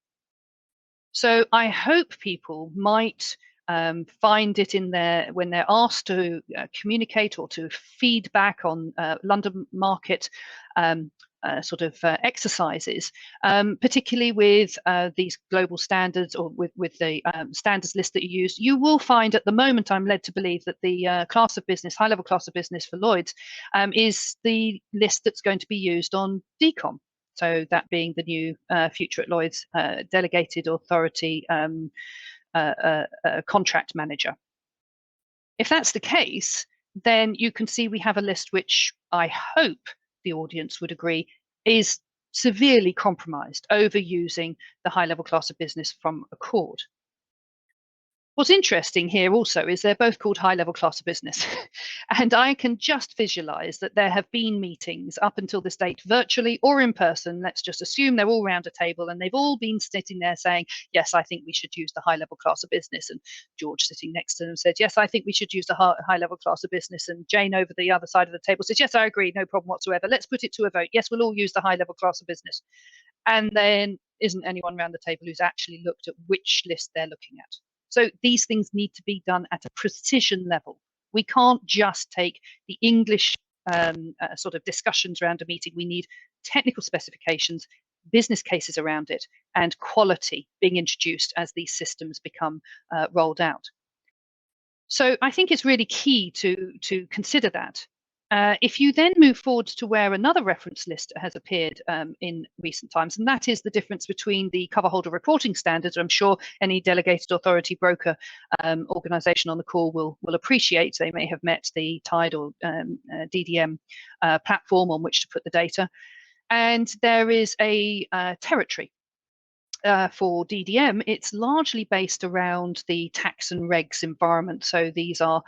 So I hope people might find it in their, when they're asked to communicate or to feedback on London market sort of exercises, particularly with these global standards or with the standards list that you use, you will find at the moment, I'm led to believe, that the class of business, high level class of business for Lloyd's, is the list that's going to be used on DCOM. So that being the new Future at Lloyd's delegated authority contract manager. If that's the case, then you can see we have a list which I hope the audience would agree is severely compromised, overusing the high level class of business from ACORD. What's interesting here also is they're both called high level class of business. And I can just visualize that there have been meetings up until this date, virtually or in person. Let's just assume they're all around a table and they've all been sitting there saying, yes, I think we should use the high level class of business. And George sitting next to them said, yes, I think we should use the high level class of business. And Jane over the other side of the table says, yes, I agree, no problem whatsoever. Let's put it to a vote. Yes, we'll all use the high level class of business. And then isn't anyone around the table who's actually looked at which list they're looking at. So these things need to be done at a precision level. We can't just take the English sort of discussions around a meeting. We need technical specifications, business cases around it, and quality being introduced as these systems become rolled out. So I think it's really key to consider that. If you then move forward to where another reference list has appeared in recent times, and that is the difference between the cover holder reporting standards. I'm sure any delegated authority broker organization on the call will appreciate. They may have met the TIDE or DDM platform on which to put the data. And there is a territory. For DDM, it's largely based around the tax and regs environment. So these are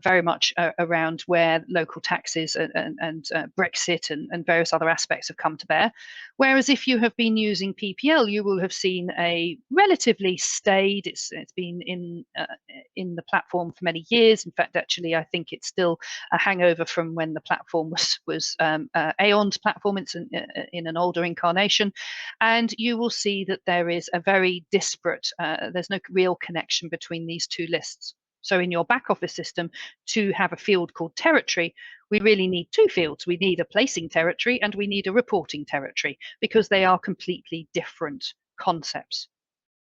very much around where local taxes and Brexit and various other aspects have come to bear. Whereas if you have been using PPL, you will have seen a relatively staid. It's been in the platform for many years. In fact, actually, I think it's still a hangover from when the platform was Aon's platform. It's in an older incarnation, and you will see that there is a very disparate, there's no real connection between these two lists. So in your back office system, to have a field called territory, we really need two fields. We need a placing territory and we need a reporting territory, because they are completely different concepts.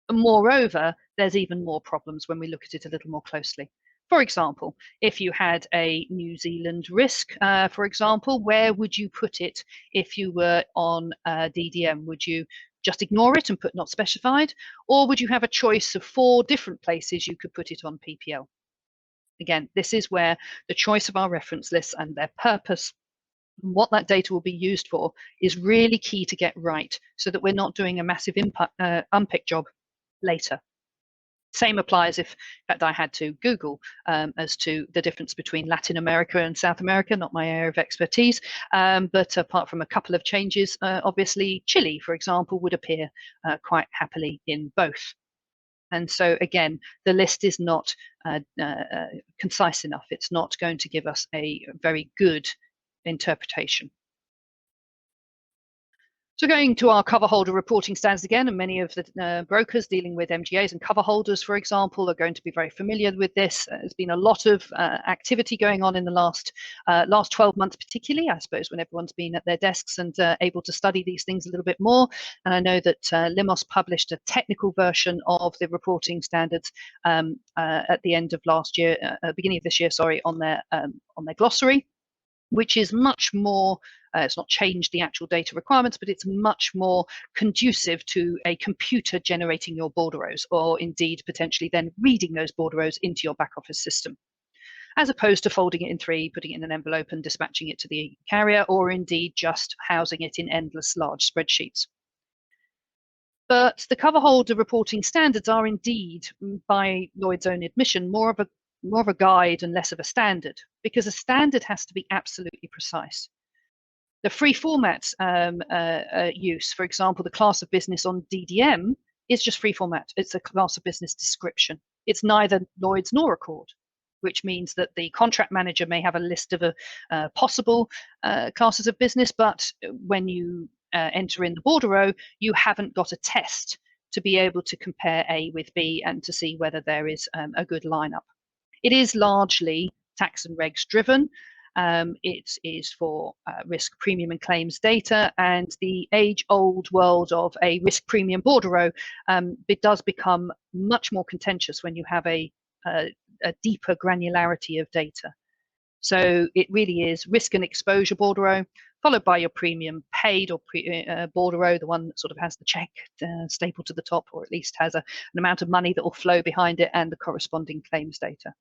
And moreover, there's even more problems when we look at it a little more closely. For example, if you had a New Zealand risk, for example, where would you put it if you were on DDM? Would you just ignore it and put not specified? Or would you have a choice of 4 different places you could put it on PPL? Again, this is where the choice of our reference lists and their purpose, and what that data will be used for, is really key to get right, so that we're not doing a massive unpick job later. Same applies if, in fact, I had to Google as to the difference between Latin America and South America, not my area of expertise. But apart from a couple of changes, obviously Chile, for example, would appear quite happily in both. And so again, the list is not concise enough. It's not going to give us a very good interpretation. So going to our cover holder reporting standards again, and many of the brokers dealing with MGAs and cover holders, for example, are going to be very familiar with this. There's been a lot of activity going on in the last 12 months, particularly, I suppose, when everyone's been at their desks and able to study these things a little bit more. And I know that LIMOS published a technical version of the reporting standards at the end of last year, beginning of this year, sorry, on their glossary, which is much more, it's not changed the actual data requirements, but it's much more conducive to a computer generating your bordereaux, or indeed potentially then reading those bordereaux into your back office system, as opposed to folding it in 3, putting it in an envelope and dispatching it to the carrier, or indeed just housing it in endless large spreadsheets. But the cover holder reporting standards are indeed, by Lloyd's own admission, more of a guide and less of a standard, because a standard has to be absolutely precise. The free format use, for example, the class of business on DDM is just free format. It's a class of business description. It's neither Lloyd's nor ACORD. which means that the contract manager may have a list of possible classes of business, but when you enter in the bordereau, you haven't got a test to be able to compare A with B and to see whether there is a good lineup. It is largely tax and regs driven. It is for risk, premium and claims data, and the age-old world of a risk premium bordereau, it does become much more contentious when you have a deeper granularity of data. So it really is risk and exposure bordereau, followed by your premium paid or bordereau, the one that sort of has the check stapled to the top, or at least has an amount of money that will flow behind it, and the corresponding claims data.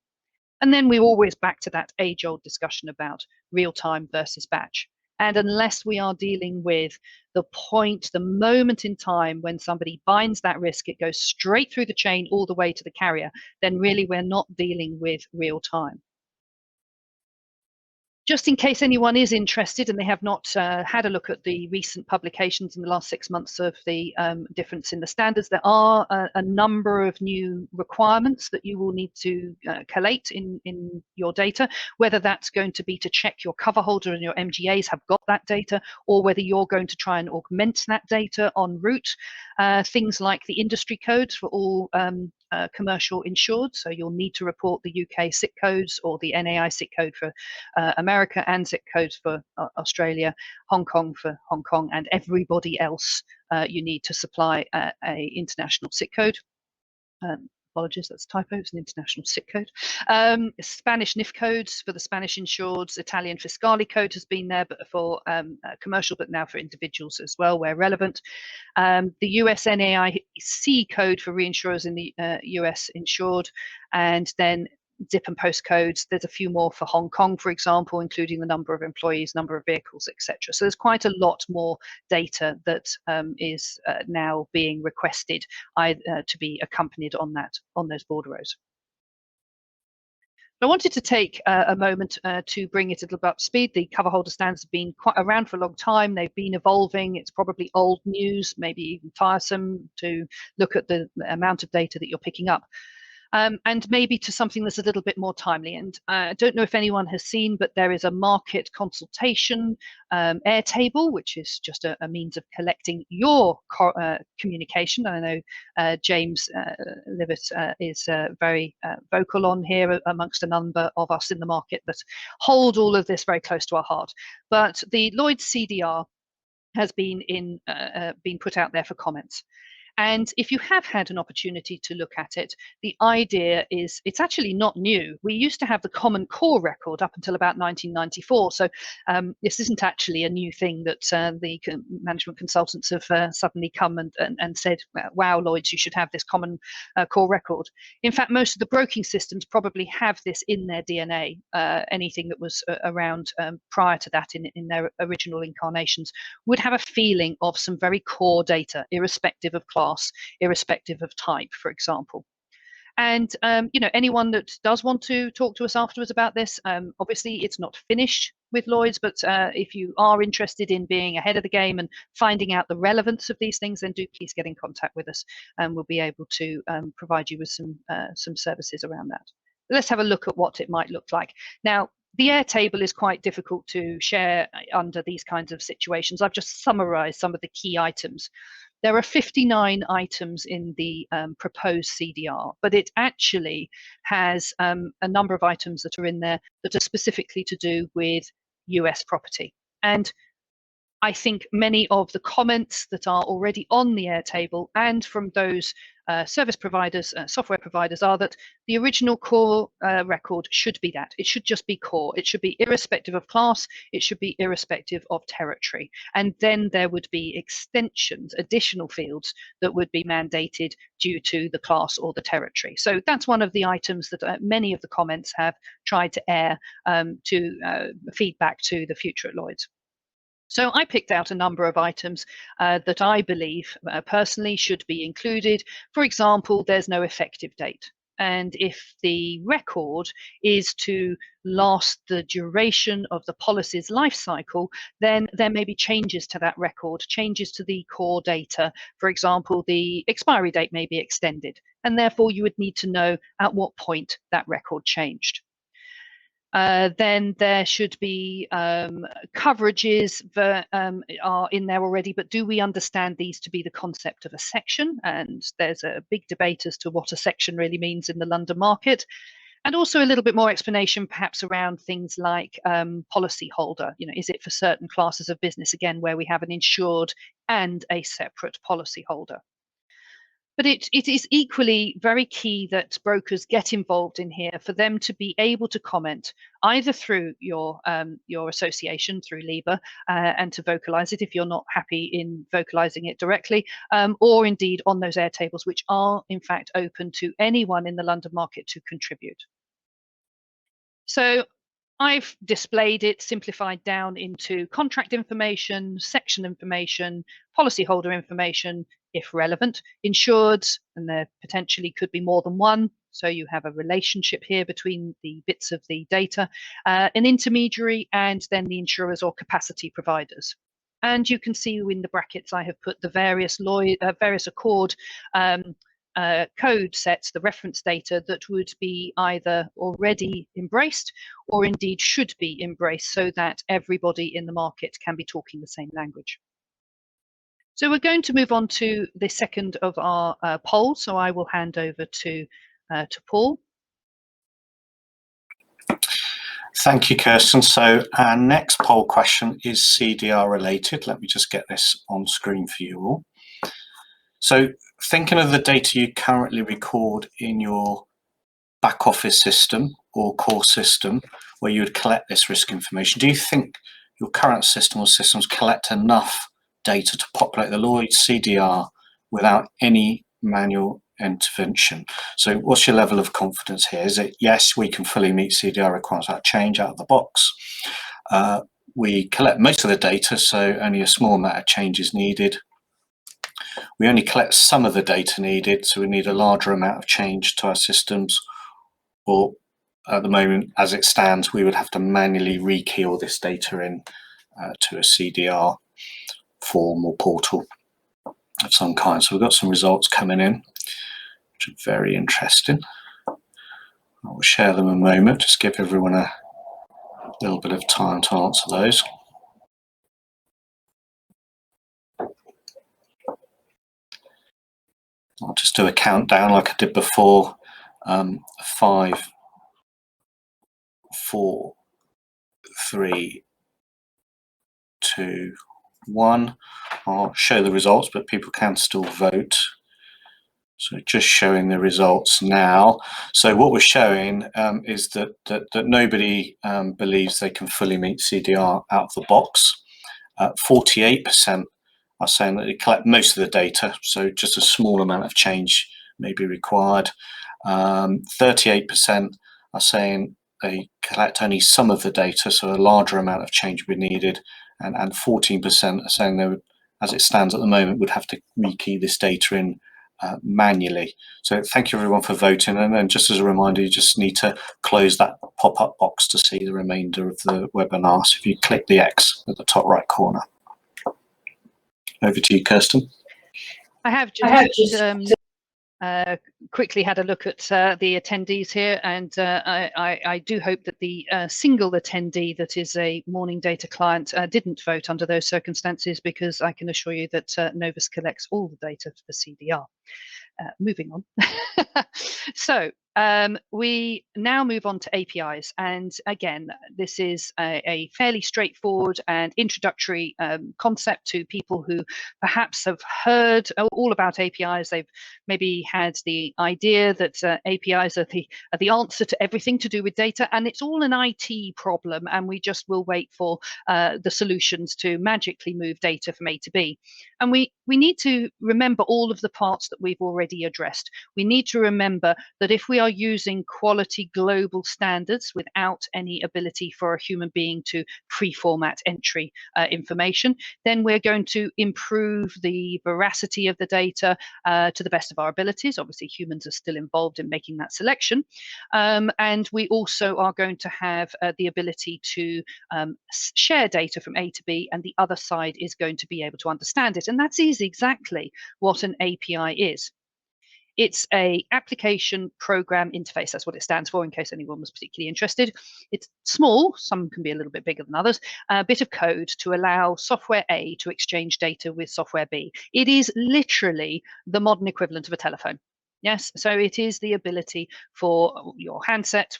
And then we're always back to that age-old discussion about real-time versus batch. And unless we are dealing with the point, the moment in time when somebody binds that risk, it goes straight through the chain all the way to the carrier, then really we're not dealing with real-time. Just in case anyone is interested and they have not had a look at the recent publications in the last 6 months of the difference in the standards, there are a number of new requirements that you will need to collate in your data, whether that's going to be to check your cover holder and your MGAs have got that data, or whether you're going to try and augment that data en route. Things like the industry codes for all commercial insured, so you'll need to report the UK SIC codes or the NAI SIC code for America, and SIC codes for Australia, Hong Kong for Hong Kong, and everybody else you need to supply a international SIC code. Apologies, that's a typo, it's an international SIC code. Spanish NIF codes for the Spanish insureds, Italian Fiscali code has been there, but for commercial, but now for individuals as well, where relevant. The US NAIC code for reinsurers in the US insured, and then DIP and postcodes. There's a few more for Hong Kong, for example, including the number of employees, number of vehicles, etc. So there's quite a lot more data that is now being requested to be accompanied on those bordereaux. I wanted to take a moment to bring it a little bit up to speed. The cover holder standards have been quite around for a long time. They've been evolving. It's probably old news, maybe even tiresome to look at the amount of data that you're picking up. And maybe to something that's a little bit more timely. And I don't know if anyone has seen, but there is a market consultation Airtable, which is just a means of collecting your communication. I know James LIIBA is very vocal on here amongst a number of us in the market that hold all of this very close to our heart. But the Lloyd's CDR has been put out there for comments. And if you have had an opportunity to look at it, the idea is it's actually not new. We used to have the common core record up until about 1994. So this isn't actually a new thing that the management consultants have suddenly come and said, wow, Lloyds, you should have this common core record. In fact, most of the broking systems probably have this in their DNA. Anything that was around prior to that in their original incarnations would have a feeling of some very core data, irrespective of class, irrespective of type, for example. And you know, anyone that does want to talk to us afterwards about this, obviously it's not finished with Lloyd's, but if you are interested in being ahead of the game and finding out the relevance of these things, then do please get in contact with us, and we'll be able to provide you with some services around that. Let's have a look at what it might look like. Now, the Airtable is quite difficult to share under these kinds of situations. I've just summarized some of the key items. There are 59 items in the proposed CDR, but it actually has a number of items that are in there that are specifically to do with US property. And I think many of the comments that are already on the Airtable and from those service providers, software providers, are that the original core record should be that. It should just be core. It should be irrespective of class. It should be irrespective of territory. And then there would be extensions, additional fields that would be mandated due to the class or the territory. So that's one of the items that many of the comments have tried to air to feedback to the future at Lloyd's. So I picked out a number of items that I believe personally should be included. For example, there's no effective date. And if the record is to last the duration of the policy's life cycle, then there may be changes to that record, changes to the core data. For example, the expiry date may be extended, and therefore you would need to know at what point that record changed. then there should be coverages that are in there already, but do we understand these to be the concept of a section? And there's a big debate as to what a section really means in the London market. And also a little bit more explanation perhaps around things like policy holder. You know, is it for certain classes of business, again, where we have an insured and a separate policy holder? But it is equally very key that brokers get involved in here for them to be able to comment either through your association, through LIIBA, and to vocalise it if you're not happy in vocalising it directly, or indeed on those airtables, which are in fact open to anyone in the London market to contribute. So I've displayed it simplified down into contract information, section information, policyholder information, if relevant, insureds, and there potentially could be more than one. So you have a relationship here between the bits of the data, an intermediary, and then the insurers or capacity providers. And you can see in the brackets I have put the various ACORD code sets, the reference data that would be either already embraced or indeed should be embraced so that everybody in the market can be talking the same language. So we're going to move on to the second of our polls. So I will hand over to Paul. Thank you, Kirsten. So our next poll question is CDR related. Let me just get this on screen for you all. So thinking of the data you currently record in your back office system or core system where you would collect this risk information, do you think your current system or systems collect enough data to populate the Lloyd's CDR without any manual intervention? So what's your level of confidence here? Is it, yes, we can fully meet CDR requirements without change out of the box? We collect most of the data, so only a small amount of change is needed. We only collect some of the data needed, so we need a larger amount of change to our systems, or at the moment, as it stands, we would have to manually rekey all this data in to a CDR form or portal of some kind. So we've got some results coming in, which are very interesting. I'll share them in a moment, just give everyone a little bit of time to answer those. I'll just do a countdown like I did before. 5, 4, 3, 2, 1. I'll show the results, but people can still vote. So just showing the results now. So what we're showing is that nobody believes they can fully meet CDR out of the box. 48% are saying that they collect most of the data, so just a small amount of change may be required. 38% are saying they collect only some of the data, so a larger amount of change would be needed, and 14% are saying they would, as it stands at the moment, would have to rekey this data in manually. So thank you everyone for voting, and then just as a reminder, you just need to close that pop-up box to see the remainder of the webinar. So if you click the X at the top right corner. Over to you, Kirsten. I have just quickly had a look at the attendees here, and I do hope that the single attendee that is a morning data client didn't vote under those circumstances, because I can assure you that Novus collects all the data for the CDR. Moving on. So we now move on to APIs, and again, this is a fairly straightforward and introductory concept to people who perhaps have heard all about APIs. They've maybe had the idea that APIs are the answer to everything to do with data, and it's all an IT problem, and we just will wait for the solutions to magically move data from A to B. And we need to remember all of the parts that we've already addressed. We need to remember that if we are using quality global standards without any ability for a human being to pre-format entry information, then we're going to improve the veracity of the data to the best of our abilities. Obviously, humans are still involved in making that selection. And we also are going to have the ability to share data from A to B, and the other side is going to be able to understand it. And that's exactly what an API is. It's a application program interface. That's what it stands for, in case anyone was particularly interested. It's small, some can be a little bit bigger than others, a bit of code to allow software A to exchange data with software B. It is literally the modern equivalent of a telephone. Yes, so it is the ability for your handset,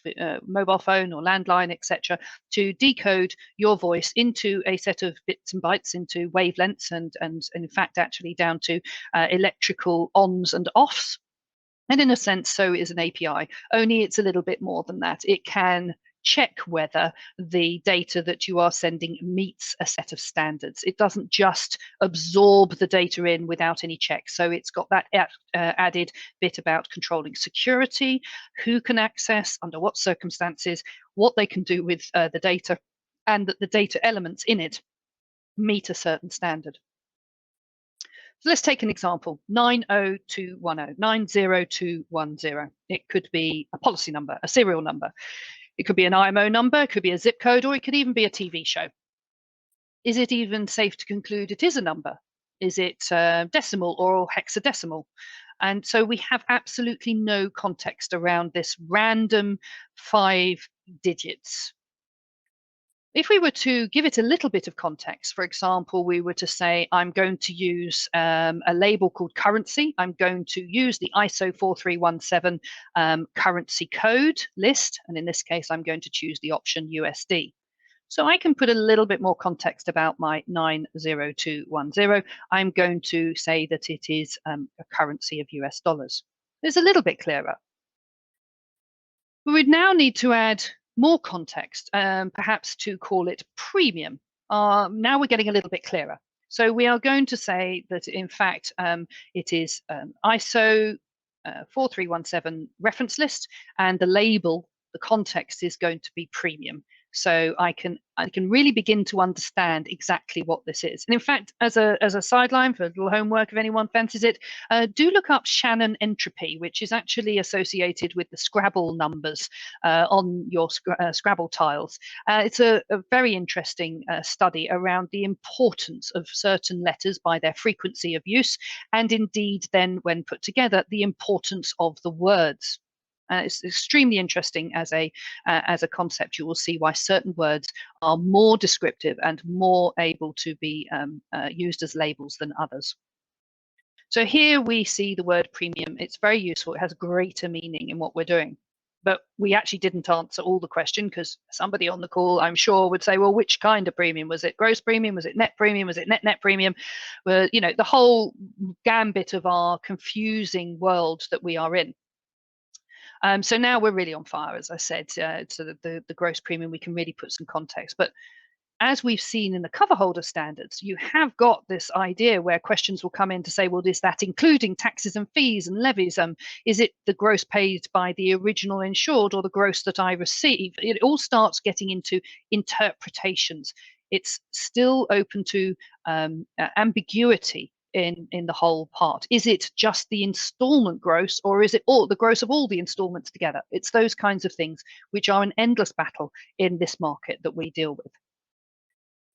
mobile phone or landline, etc., to decode your voice into a set of bits and bytes, into wavelengths, and in fact actually down to electrical ons and offs. And in a sense, so is an API, only it's a little bit more than that. It can check whether the data that you are sending meets a set of standards. It doesn't just absorb the data in without any checks. So it's got that added bit about controlling security, who can access, under what circumstances, what they can do with the data, and that the data elements in it meet a certain standard. So let's take an example, 90210, 90210. It could be a policy number, a serial number. It could be an IMO number, it could be a zip code, or it could even be a TV show. Is it even safe to conclude it is a number? Is it decimal or hexadecimal? And so we have absolutely no context around this random 5 digits. If we were to give it a little bit of context, for example, we were to say, I'm going to use a label called currency. I'm going to use the ISO 4317 currency code list. And in this case, I'm going to choose the option USD. So I can put a little bit more context about my 90210. I'm going to say that it is a currency of US dollars. It's a little bit clearer. We would now need to add more context, perhaps to call it premium. Now we're getting a little bit clearer. So we are going to say that, in fact, it is ISO 4317 reference list, and the label, the context, is going to be premium. So I can really begin to understand exactly what this is. And in fact, as a sideline for a little homework, if anyone fancies it, do look up Shannon entropy, which is actually associated with the Scrabble numbers on your Scrabble tiles. It's a very interesting study around the importance of certain letters by their frequency of use, and indeed then, when put together, the importance of the words. It's extremely interesting as a concept. You will see why certain words are more descriptive and more able to be used as labels than others. So here we see the word premium. It's very useful. It has greater meaning in what we're doing. But we actually didn't answer all the question, because somebody on the call, I'm sure, would say, well, which kind of premium? Was it gross premium? Was it net premium? Was it net premium? Well, you know, the whole gambit of our confusing world that we are in. So now we're really on fire, as I said. So the gross premium, we can really put some context. But as we've seen in the cover holder standards, you have got this idea where questions will come in to say, well, is that including taxes and fees and levies? Is it the gross paid by the original insured or the gross that I receive? It all starts getting into interpretations. It's still open to ambiguity in the whole part. Is it just the installment gross, or is it all the gross of all the installments together? It's those kinds of things which are an endless battle in this market that we deal with.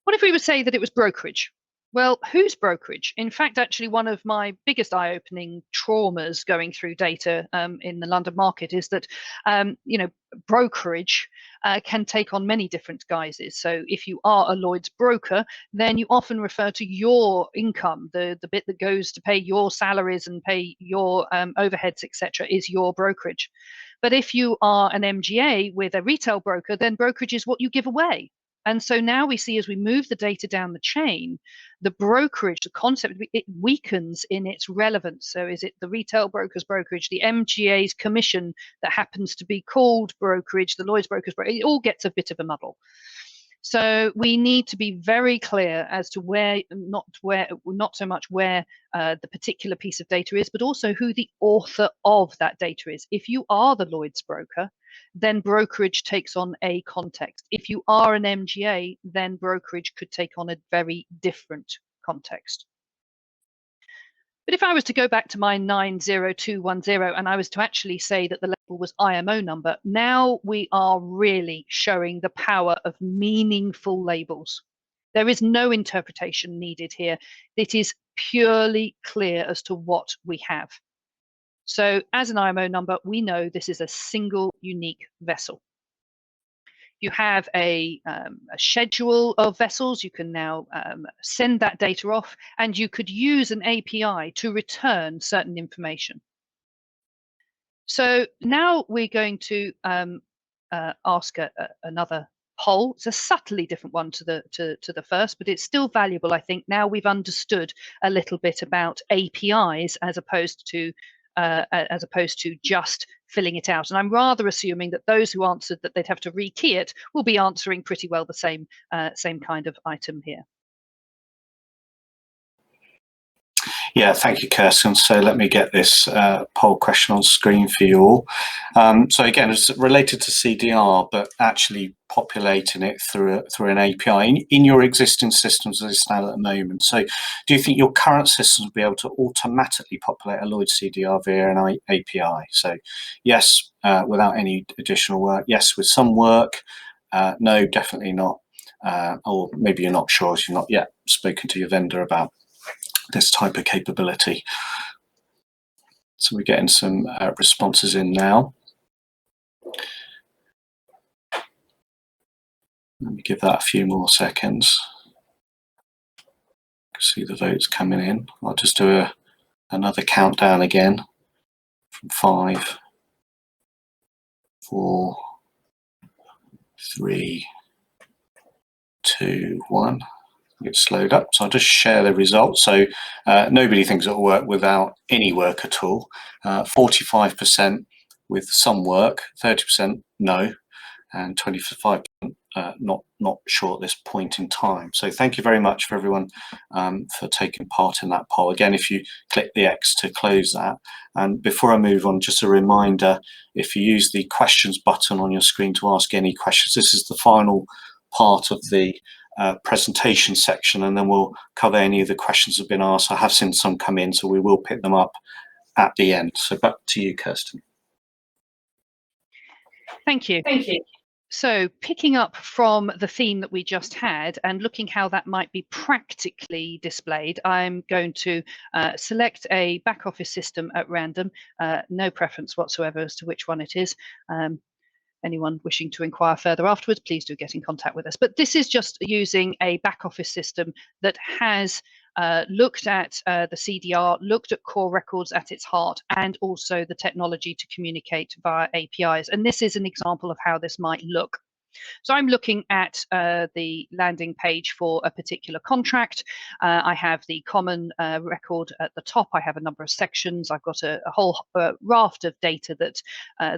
What if we would say that it was brokerage? Well, who's brokerage? In fact, actually, one of my biggest eye-opening traumas going through data in the London market is that, you know, brokerage can take on many different guises. So if you are a Lloyd's broker, then you often refer to your income, the bit that goes to pay your salaries and pay your overheads, etc., is your brokerage. But if you are an MGA with a retail broker, then brokerage is what you give away. And so now we see, as we move the data down the chain, the brokerage, the concept, it weakens in its relevance. So is it the retail broker's brokerage, the MGA's commission that happens to be called brokerage, the Lloyd's broker's brokerage? It all gets a bit of a muddle. So we need to be very clear as to where, not so much where the particular piece of data is, but also who the author of that data is. If you are the Lloyd's broker, then brokerage takes on a context. If you are an MGA, then brokerage could take on a very different context. But if I was to go back to my 90210 and I was to actually say that the label was IMO number, now we are really showing the power of meaningful labels. There is no interpretation needed here. It is purely clear as to what we have. So as an IMO number, we know this is a single unique vessel. You have a schedule of vessels. You can now send that data off, and you could use an API to return certain information. So now we're going to ask another poll. It's a subtly different one to the first, but it's still valuable, I think. Now we've understood a little bit about APIs as opposed to just filling it out. And I'm rather assuming that those who answered that they'd have to rekey it will be answering pretty well the same kind of item here. Yeah, thank you, Kirsten. So let me get this poll question on screen for you all. So again, it's related to CDR, but actually populating it through an API in your existing systems as they stand at the moment. So do you think your current systems will be able to automatically populate a Lloyd's CDR via an API? So yes, without any additional work. Yes, with some work. No, definitely not. Or maybe you're not sure as you've not yet spoken to your vendor about this type of capability. So we're getting some responses in now. Let me give that a few more seconds. See the votes coming in. I'll just do another countdown again from 5, 4, 3, 2, 1. Get slowed up, so I'll just share the results. So nobody thinks it'll work without any work at all. 45% with some work, 30% no, and 25% not sure at this point in time. So thank you very much for everyone for taking part in that poll. Again, if you click the X to close that. And before I move on, just a reminder, if you use the questions button on your screen to ask any questions, this is the final part of the presentation section, and then we'll cover any of the questions that have been asked. I have seen some come in, so we will pick them up at the end. So back to you, Kirsten. Thank you. Thank you. So picking up from the theme that we just had and looking how that might be practically displayed, I'm going to select a back office system at random, no preference whatsoever as to which one it is. Anyone wishing to inquire further afterwards, please do get in contact with us. But this is just using a back office system that has looked at the CDR, looked at core records at its heart, and also the technology to communicate via APIs. And this is an example of how this might look. So I'm looking at the landing page for a particular contract. I have the common record at the top. I have a number of sections. I've got a whole raft of data that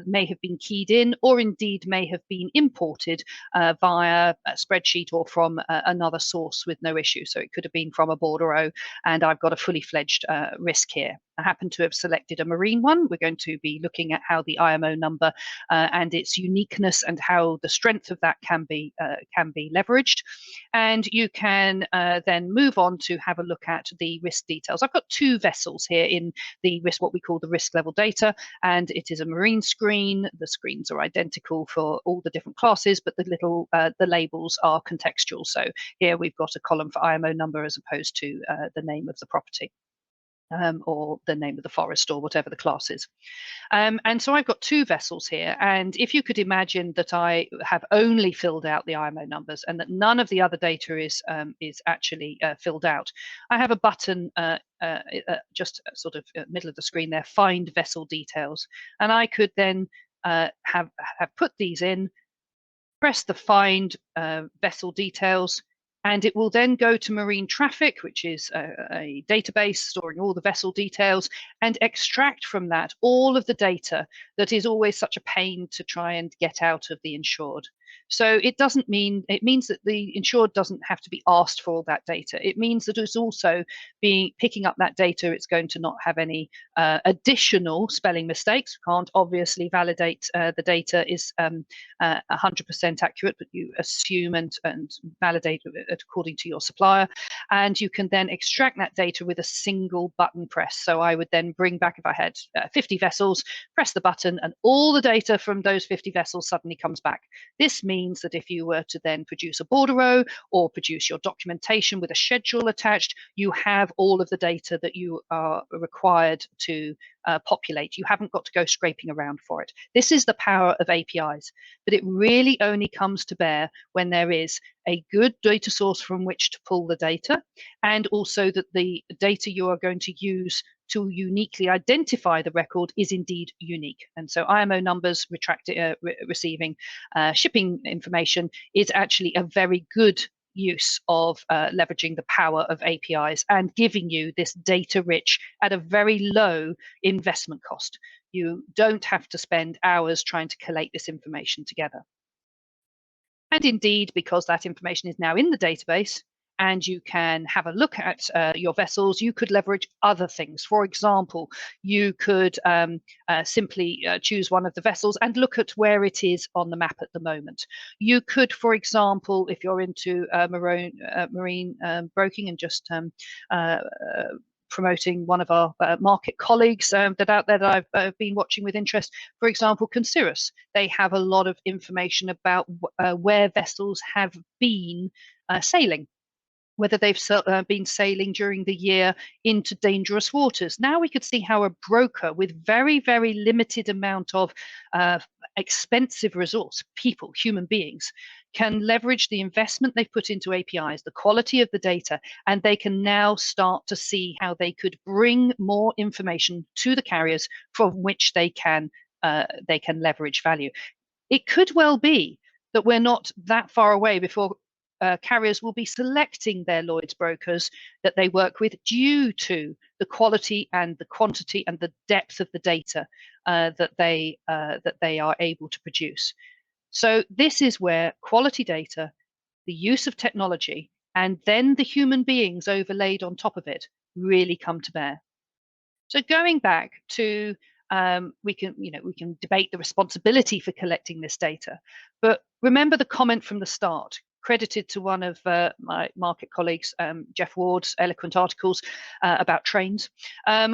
may have been keyed in or indeed may have been imported via a spreadsheet or from another source with no issue. So it could have been from a bordereau, and I've got a fully fledged risk here. I happen to have selected a marine one. We're going to be looking at how the IMO number and its uniqueness and how the strength of that can be leveraged. And you can then move on to have a look at the risk details. I've got two vessels here in the risk, what we call the risk level data, and it is a marine screen. The screens are identical for all the different classes, but the little the labels are contextual. So here we've got a column for IMO number as opposed to the name of the property. Or the name of the forest or whatever the class is. And so I've got two vessels here. And if you could imagine that I have only filled out the IMO numbers and that none of the other data is actually filled out, I have a button just sort of middle of the screen there, find vessel details. And I could then have put these in, press the find vessel details, and it will then go to marine traffic, which is a database storing all the vessel details, and extract from that all of the data that is always such a pain to try and get out of the insured. So it means that the insured doesn't have to be asked for all that data. It means that it's also picking up that data. It's going to not have any additional spelling mistakes. We can't obviously validate the data is 100% accurate, but you assume and validate it according to your supplier. And you can then extract that data with a single button press. So I would then bring back, if I had 50 vessels, press the button, and all the data from those 50 vessels suddenly comes back. This This means that if you were to then produce a bordereau or produce your documentation with a schedule attached, you have all of the data that you are required to populate. You haven't got to go scraping around for it. This is the power of APIs, but it really only comes to bear when there is a good data source from which to pull the data, and also that the data you are going to use to uniquely identify the record is indeed unique. And so IMO numbers, receiving shipping information is actually a very good use of leveraging the power of APIs and giving you this data rich at a very low investment cost. You don't have to spend hours trying to collate this information together. And indeed, because that information is now in the database and you can have a look at your vessels, you could leverage other things. For example, you could simply choose one of the vessels and look at where it is on the map at the moment. You could, for example, if you're into marine broking and just promoting one of our market colleagues that out there that I've been watching with interest, for example, Consiris. They have a lot of information about where vessels have been sailing, whether they've been sailing during the year into dangerous waters. Now we could see how a broker with very, very limited amount of expensive resource, people, human beings, can leverage the investment they've put into APIs, the quality of the data, and they can now start to see how they could bring more information to the carriers from which they can leverage value. It could well be that we're not that far away before carriers will be selecting their Lloyd's brokers that they work with due to the quality and the quantity and the depth of the data that they are able to produce. So this is where quality data, the use of technology, and then the human beings overlaid on top of it really come to bear. So going back to we can debate the responsibility for collecting this data, but remember the comment from the start, credited to one of my market colleagues, Jeff Ward's eloquent articles about trains.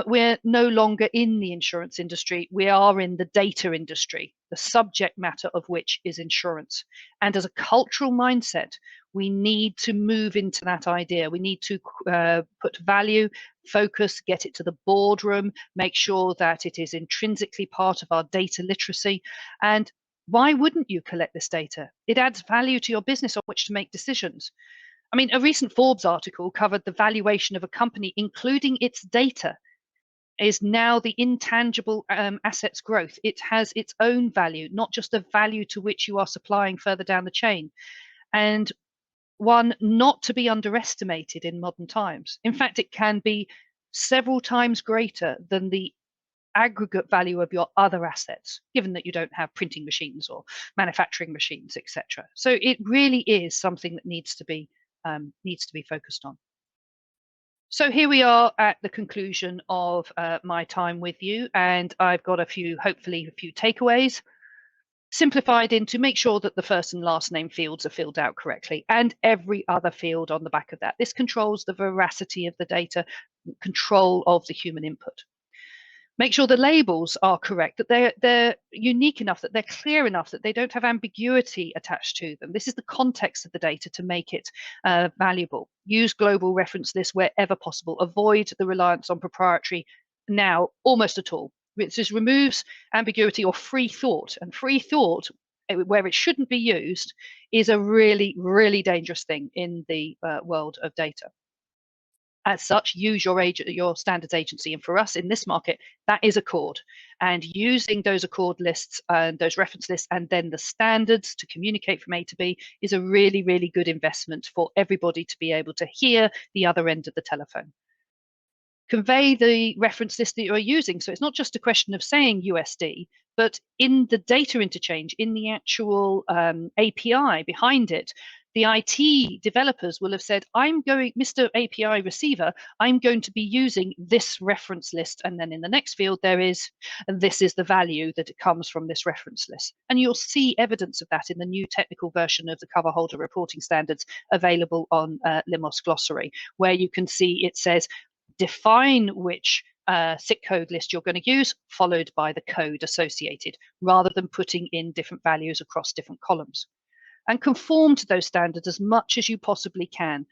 We're no longer in the insurance industry. We are in the data industry, the subject matter of which is insurance. And as a cultural mindset, we need to move into that idea. We need to put value, focus, get it to the boardroom, make sure that it is intrinsically part of our data literacy. And why wouldn't you collect this data? It adds value to your business on which to make decisions. I mean, a recent Forbes article covered the valuation of a company, including its data, is now the intangible assets growth. It has its own value, not just the value to which you are supplying further down the chain. And one not to be underestimated in modern times. In fact, it can be several times greater than the aggregate value of your other assets, given that you don't have printing machines or manufacturing machines, etc. So it really is something that needs to be focused on. So here we are at the conclusion of my time with you, and I've got hopefully a few takeaways. Simplified into make sure that the first and last name fields are filled out correctly, and every other field on the back of that. This controls the veracity of the data, control of the human input. Make sure the labels are correct, that they're unique enough, that they're clear enough, that they don't have ambiguity attached to them. This is the context of the data to make it valuable. Use global reference lists wherever possible. Avoid the reliance on proprietary now almost at all. It just removes ambiguity or free thought. And free thought, where it shouldn't be used, is a really, really dangerous thing in the world of data. As such, use your standards agency. And for us in this market, that is ACORD. And using those ACORD lists and those reference lists and then the standards to communicate from A to B is a really, really good investment for everybody to be able to hear the other end of the telephone. Convey the reference list that you're using. So it's not just a question of saying USD, but in the data interchange, in the actual API behind it, the IT developers will have said, Mr. API receiver, I'm going to be using this reference list. And then in the next field, this is the value that it comes from this reference list. And you'll see evidence of that in the new technical version of the cover holder reporting standards available on Limos Glossary, where you can see it says, define which SIC code list you're going to use, followed by the code associated, rather than putting in different values across different columns. and conform to those standards as much as you possibly can.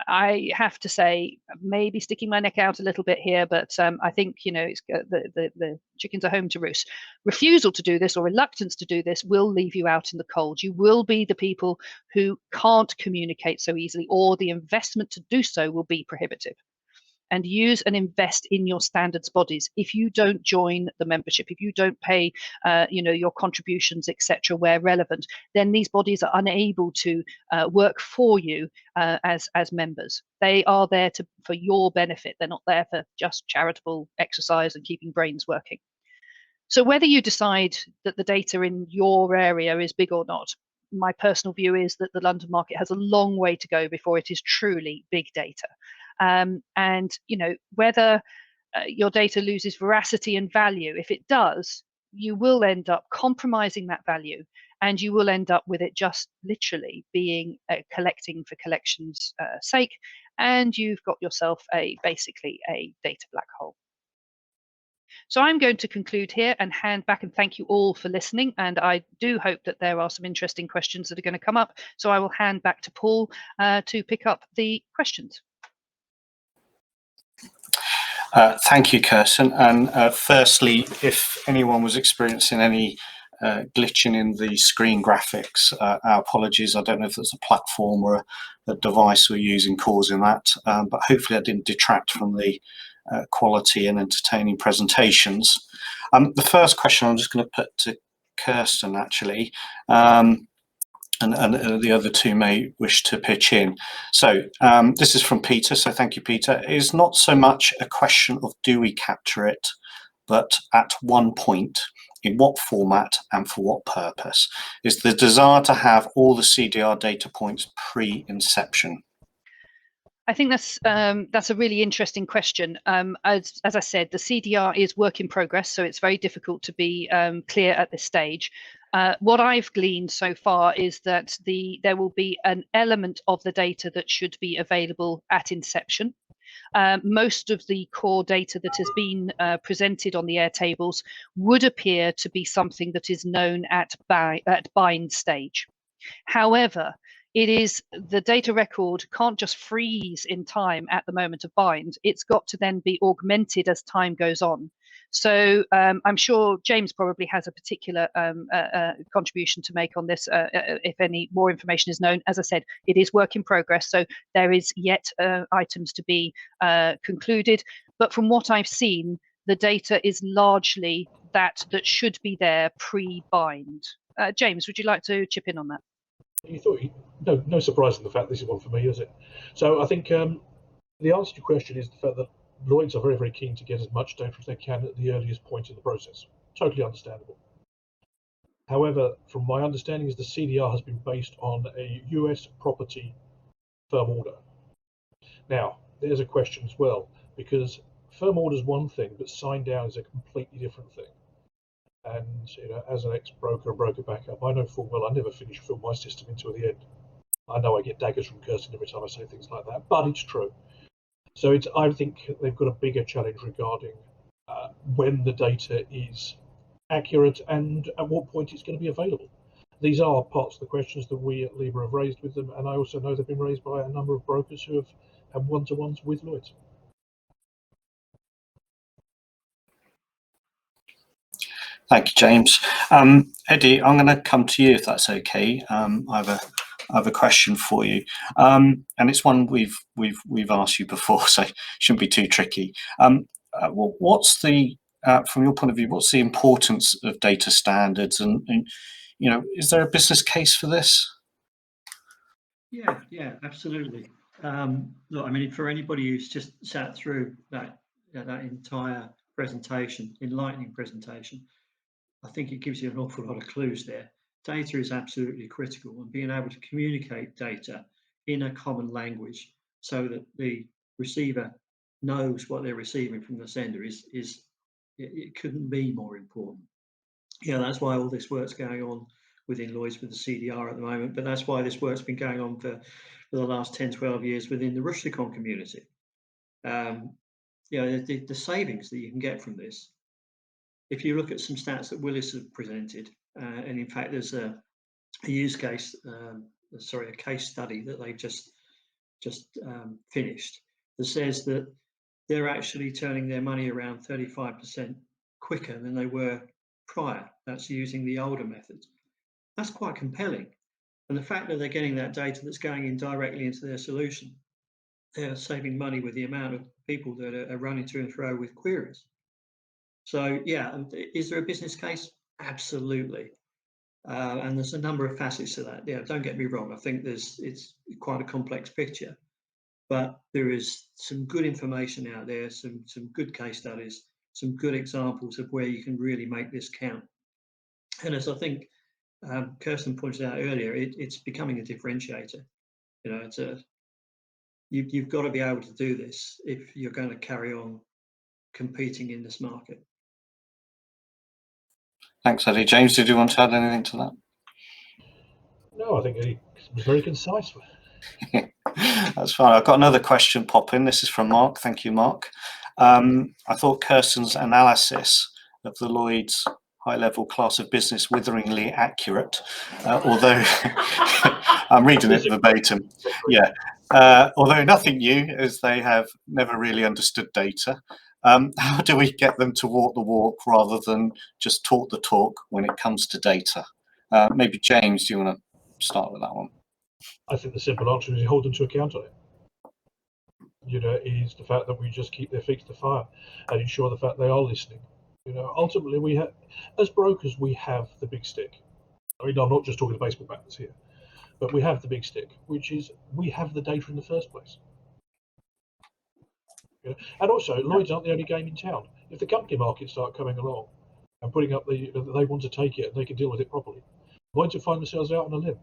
I have to say, maybe sticking my neck out a little bit here, but I think, you know, it's the chickens are home to roost. Refusal to do this or reluctance to do this will leave you out in the cold. You will be the people who can't communicate so easily, or the investment to do so will be prohibitive. And use and invest in your standards bodies. If you don't join the membership, if you don't pay, you know, your contributions, etc., where relevant, then these bodies are unable to work for you as members. They are there for your benefit. They're not there for just charitable exercise and keeping brains working. So whether you decide that the data in your area is big or not, my personal view is that the London market has a long way to go before it is truly big data. And you know, whether your data loses veracity and value, if it does, you will end up compromising that value, and you will end up with it just literally being collecting for collection's sake, and you've got yourself basically a data black hole. So I'm going to conclude here and hand back and thank you all for listening. And I do hope that there are some interesting questions that are going to come up. So I will hand back to Paul to pick up the questions. Thank you, Kirsten. And firstly, if anyone was experiencing any glitching in the screen graphics, our apologies. I don't know if it's a platform or a device we're using causing that, but hopefully that didn't detract from the quality and entertaining presentations. The first question I'm just going to put to Kirsten, actually, and the other two may wish to pitch in. So this is from Peter, so thank you, Peter. It is not so much a question of do we capture it, but at one point, in what format and for what purpose? Is the desire to have all the CDR data points pre-inception? I think that's a really interesting question. As I said, the CDR is work in progress, so it's very difficult to be clear at this stage. What I've gleaned so far is that there will be an element of the data that should be available at inception. Most of the core data that has been presented on the Airtables would appear to be something that is known at bind stage. However, it is the data record can't just freeze in time at the moment of bind. It's got to then be augmented as time goes on. So I'm sure James probably has a particular contribution to make on this if any more information is known. As I said, it is work in progress, so there is yet items to be concluded. But from what I've seen, the data is largely that should be there pre-bind. James, would you like to chip in on that? You thought, no surprise in the fact this is one for me, is it? So I think the answer to your question is the fact that Lloyds are very, very keen to get as much data as they can at the earliest point in the process. Totally understandable. However, from my understanding, is the CDR has been based on a US property firm order. Now, there's a question as well, because firm order is one thing, but sign down is a completely different thing. And you know, as an ex-broker and broker backup, I know full well I never finish fill my system until the end. I know I get daggers from Kirsten every time I say things like that, but it's true. So I think they've got a bigger challenge regarding when the data is accurate and at what point it's going to be available. These are parts of the questions that we at LIIBA have raised with them, and I also know they've been raised by a number of brokers who have had one-to-ones with Lloyds. Thank you, James. Eddie, I'm going to come to you if that's okay. I have a question for you, and it's one we've asked you before, so it shouldn't be too tricky. What's the from your point of view, what's the importance of data standards, and you know, is there a business case for this? Yeah, absolutely. Look, I mean, for anybody who's just sat through that entire presentation, enlightening presentation, I think it gives you an awful lot of clues there. Data is absolutely critical, and being able to communicate data in a common language so that the receiver knows what they're receiving from the sender it couldn't be more important. Yeah, that's why all this work's going on within Lloyds with the CDR at the moment, but that's why this work's been going on for the last 10, 12 years within the Rushdicon community. You know, the savings that you can get from this. If you look at some stats that Willis have presented, and in fact there's a a use case, sorry, a case study that they just finished that says that they're actually turning their money around 35% quicker than they were prior. That's using the older methods. That's quite compelling. And the fact that they're getting that data that's going in directly into their solution, they're saving money with the amount of people that are running to and fro with queries. So yeah, is there a business case? Absolutely. And there's a number of facets to that. Yeah, don't get me wrong. I think it's quite a complex picture, but there is some good information out there, some good case studies, some good examples of where you can really make this count. And as I think Kirsten pointed out earlier, it's becoming a differentiator. You know, you've got to be able to do this if you're going to carry on competing in this market. Thanks, Eddie. James, did you want to add anything to that? No, I think he was very concise. That's fine. I've got another question pop in. This is from Mark. Thank you, Mark. I thought Kirsten's analysis of the Lloyd's high-level class of business witheringly accurate, although I'm reading it verbatim. Yeah. Although nothing new, as they have never really understood data. How do we get them to walk the walk rather than just talk the talk when it comes to data? Maybe James, do you want to start with that one? I think the simple answer is you hold them to account on it. You know, is the fact that we just keep their feet to the fire and ensure the fact they are listening. You know, ultimately we have, as brokers, we have the big stick. I mean, I'm not just talking baseball bats here, but we have the big stick, which is we have the data in the first place. You know? And also, Lloyd's aren't the only game in town. If the company markets start coming along and putting up they want to take it and they can deal with it properly, Lloyd's will find themselves out on a limb.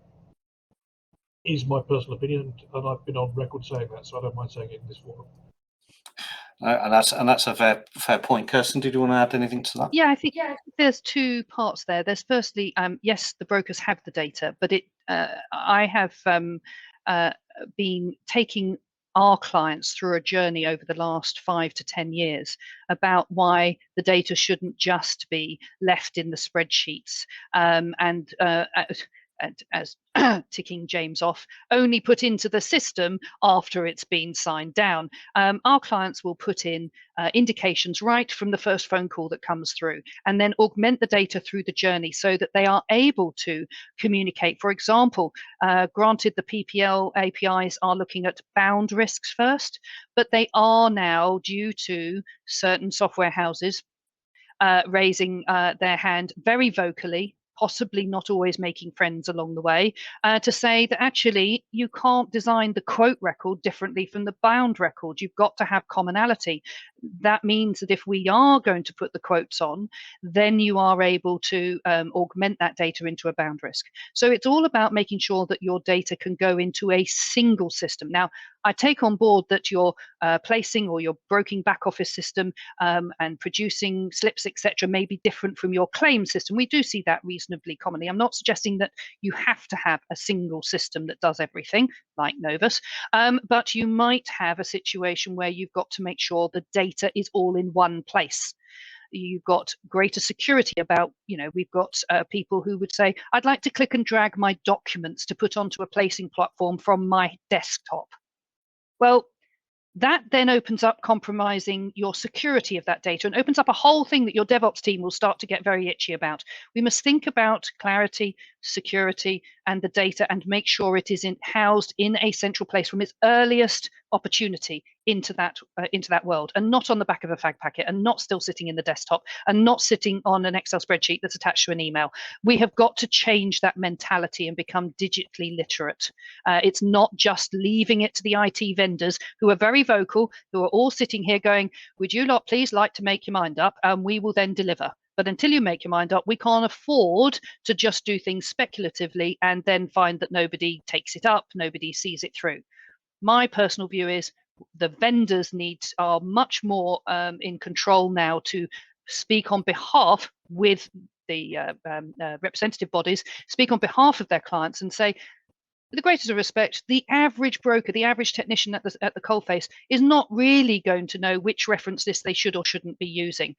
Is my personal opinion, and I've been on record saying that, so I don't mind saying it in this forum. And that's a fair point. Kirsten, did you want to add anything to that? Yeah, I think there's two parts there. There's firstly, yes, the brokers have the data, but I have been taking our clients through a journey over the last 5 to 10 years about why the data shouldn't just be left in the spreadsheets and as ticking James off, only put into the system after it's been signed down. Our clients will put in indications right from the first phone call that comes through and then augment the data through the journey so that they are able to communicate. For example, granted the PPL APIs are looking at bound risks first, but they are now, due to certain software houses raising their hand very vocally, possibly not always making friends along the way, to say that actually you can't design the quote record differently from the bound record. You've got to have commonality. That means that if we are going to put the quotes on, then you are able to augment that data into a bound risk. So it's all about making sure that your data can go into a single system. Now, I take on board that your placing or your broking back office system and producing slips, etc., may be different from your claim system. We do see that reasonably commonly. I'm not suggesting that you have to have a single system that does everything, like Novus, but you might have a situation where you've got to make sure the data is all in one place. You've got greater security about, you know, we've got people who would say, I'd like to click and drag my documents to put onto a placing platform from my desktop. Well, that then opens up compromising your security of that data and opens up a whole thing that your DevOps team will start to get very itchy about. We must think about clarity, security, and the data and make sure it is housed in a central place from its earliest opportunity into that world, and not on the back of a fag packet, and not still sitting in the desktop, and not sitting on an Excel spreadsheet that's attached to an email. We have got to change that mentality and become digitally literate. It's not just leaving it to the IT vendors who are very vocal, who are all sitting here going, would you lot please like to make your mind up, and we will then deliver. But until you make your mind up, we can't afford to just do things speculatively and then find that nobody takes it up, nobody sees it through. My personal view is the vendors are much more in control now to speak on behalf with the representative bodies, speak on behalf of their clients and say, with the greatest of respect, the average broker, the average technician at the coalface is not really going to know which reference list they should or shouldn't be using.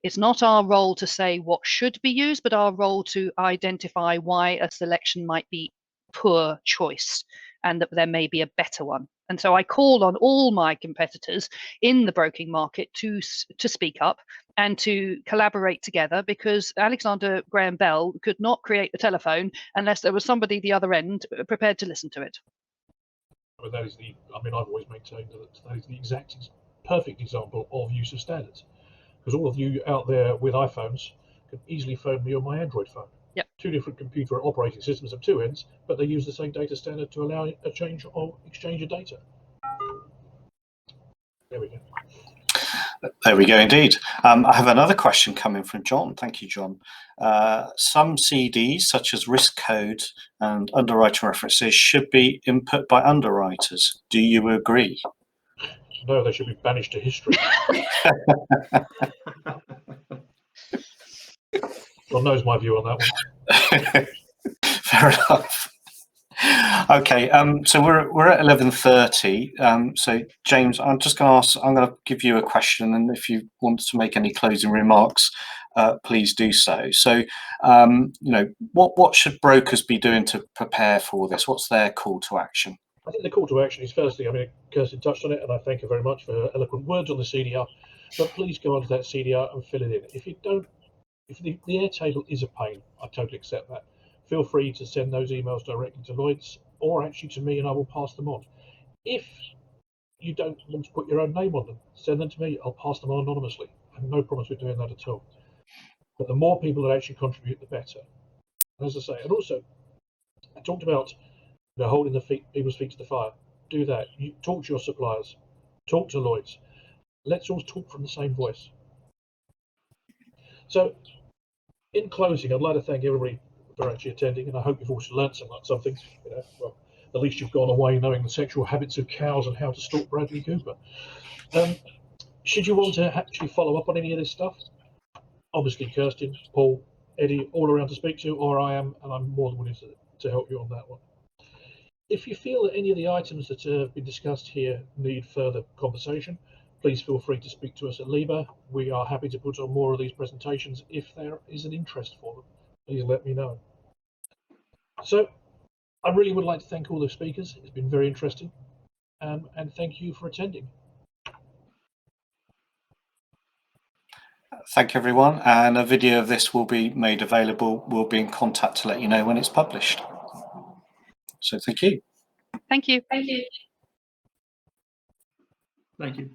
It's not our role to say what should be used, but our role to identify why a selection might be poor choice and that there may be a better one. And so I call on all my competitors in the broking market to speak up and to collaborate together, because Alexander Graham Bell could not create the telephone unless there was somebody at the other end prepared to listen to it. But that is I've always maintained that is the exact perfect example of use of standards. Because all of you out there with iPhones can easily phone me on my Android phone. Yep. 2 different computer operating systems have 2 ends, but they use the same data standard to allow a change or exchange of data. There we go. There we go, indeed. I have another question coming from John. Thank you, John. Some CDs, such as risk codes and underwriting references, should be input by underwriters. Do you agree? No, they should be banished to history. John knows my view on that one. Fair enough. Okay, so we're at 11:30. So James, I'm just going to give you a question, and if you want to make any closing remarks, please do so. So, what should brokers be doing to prepare for this? What's their call to action? I think the call to action is, firstly, Kirsten touched on it, and I thank her very much for her eloquent words on the CDR. But please go onto that CDR and fill it in. If the Airtable is a pain, I totally accept that. Feel free to send those emails directly to Lloyd's or actually to me, and I will pass them on. If you don't want to put your own name on them, send them to me. I'll pass them on anonymously. I have no problems with doing that at all. But the more people that actually contribute, the better. And as I say, and also, I talked about holding people's feet to the fire. Do that. You talk to your suppliers. Talk to Lloyd's. Let's all talk from the same voice. So, in closing, I'd like to thank everybody for actually attending, and I hope you've also learned something. Well, at least you've gone away knowing the sexual habits of cows and how to stalk Bradley Cooper. Should you want to actually follow up on any of this stuff, obviously Kirsten, Paul, Eddie, all around to speak to, or I am, and I'm more than willing to help you on that one. If you feel that any of the items that have been discussed here need further conversation, please feel free to speak to us at LIIBA. We are happy to put on more of these presentations if there is an interest for them. Please let me know. So I really would like to thank all the speakers. It's been very interesting, and thank you for attending. Thank you, everyone. And a video of this will be made available. We'll be in contact to let you know when it's published. So thank you. Thank you. Thank you.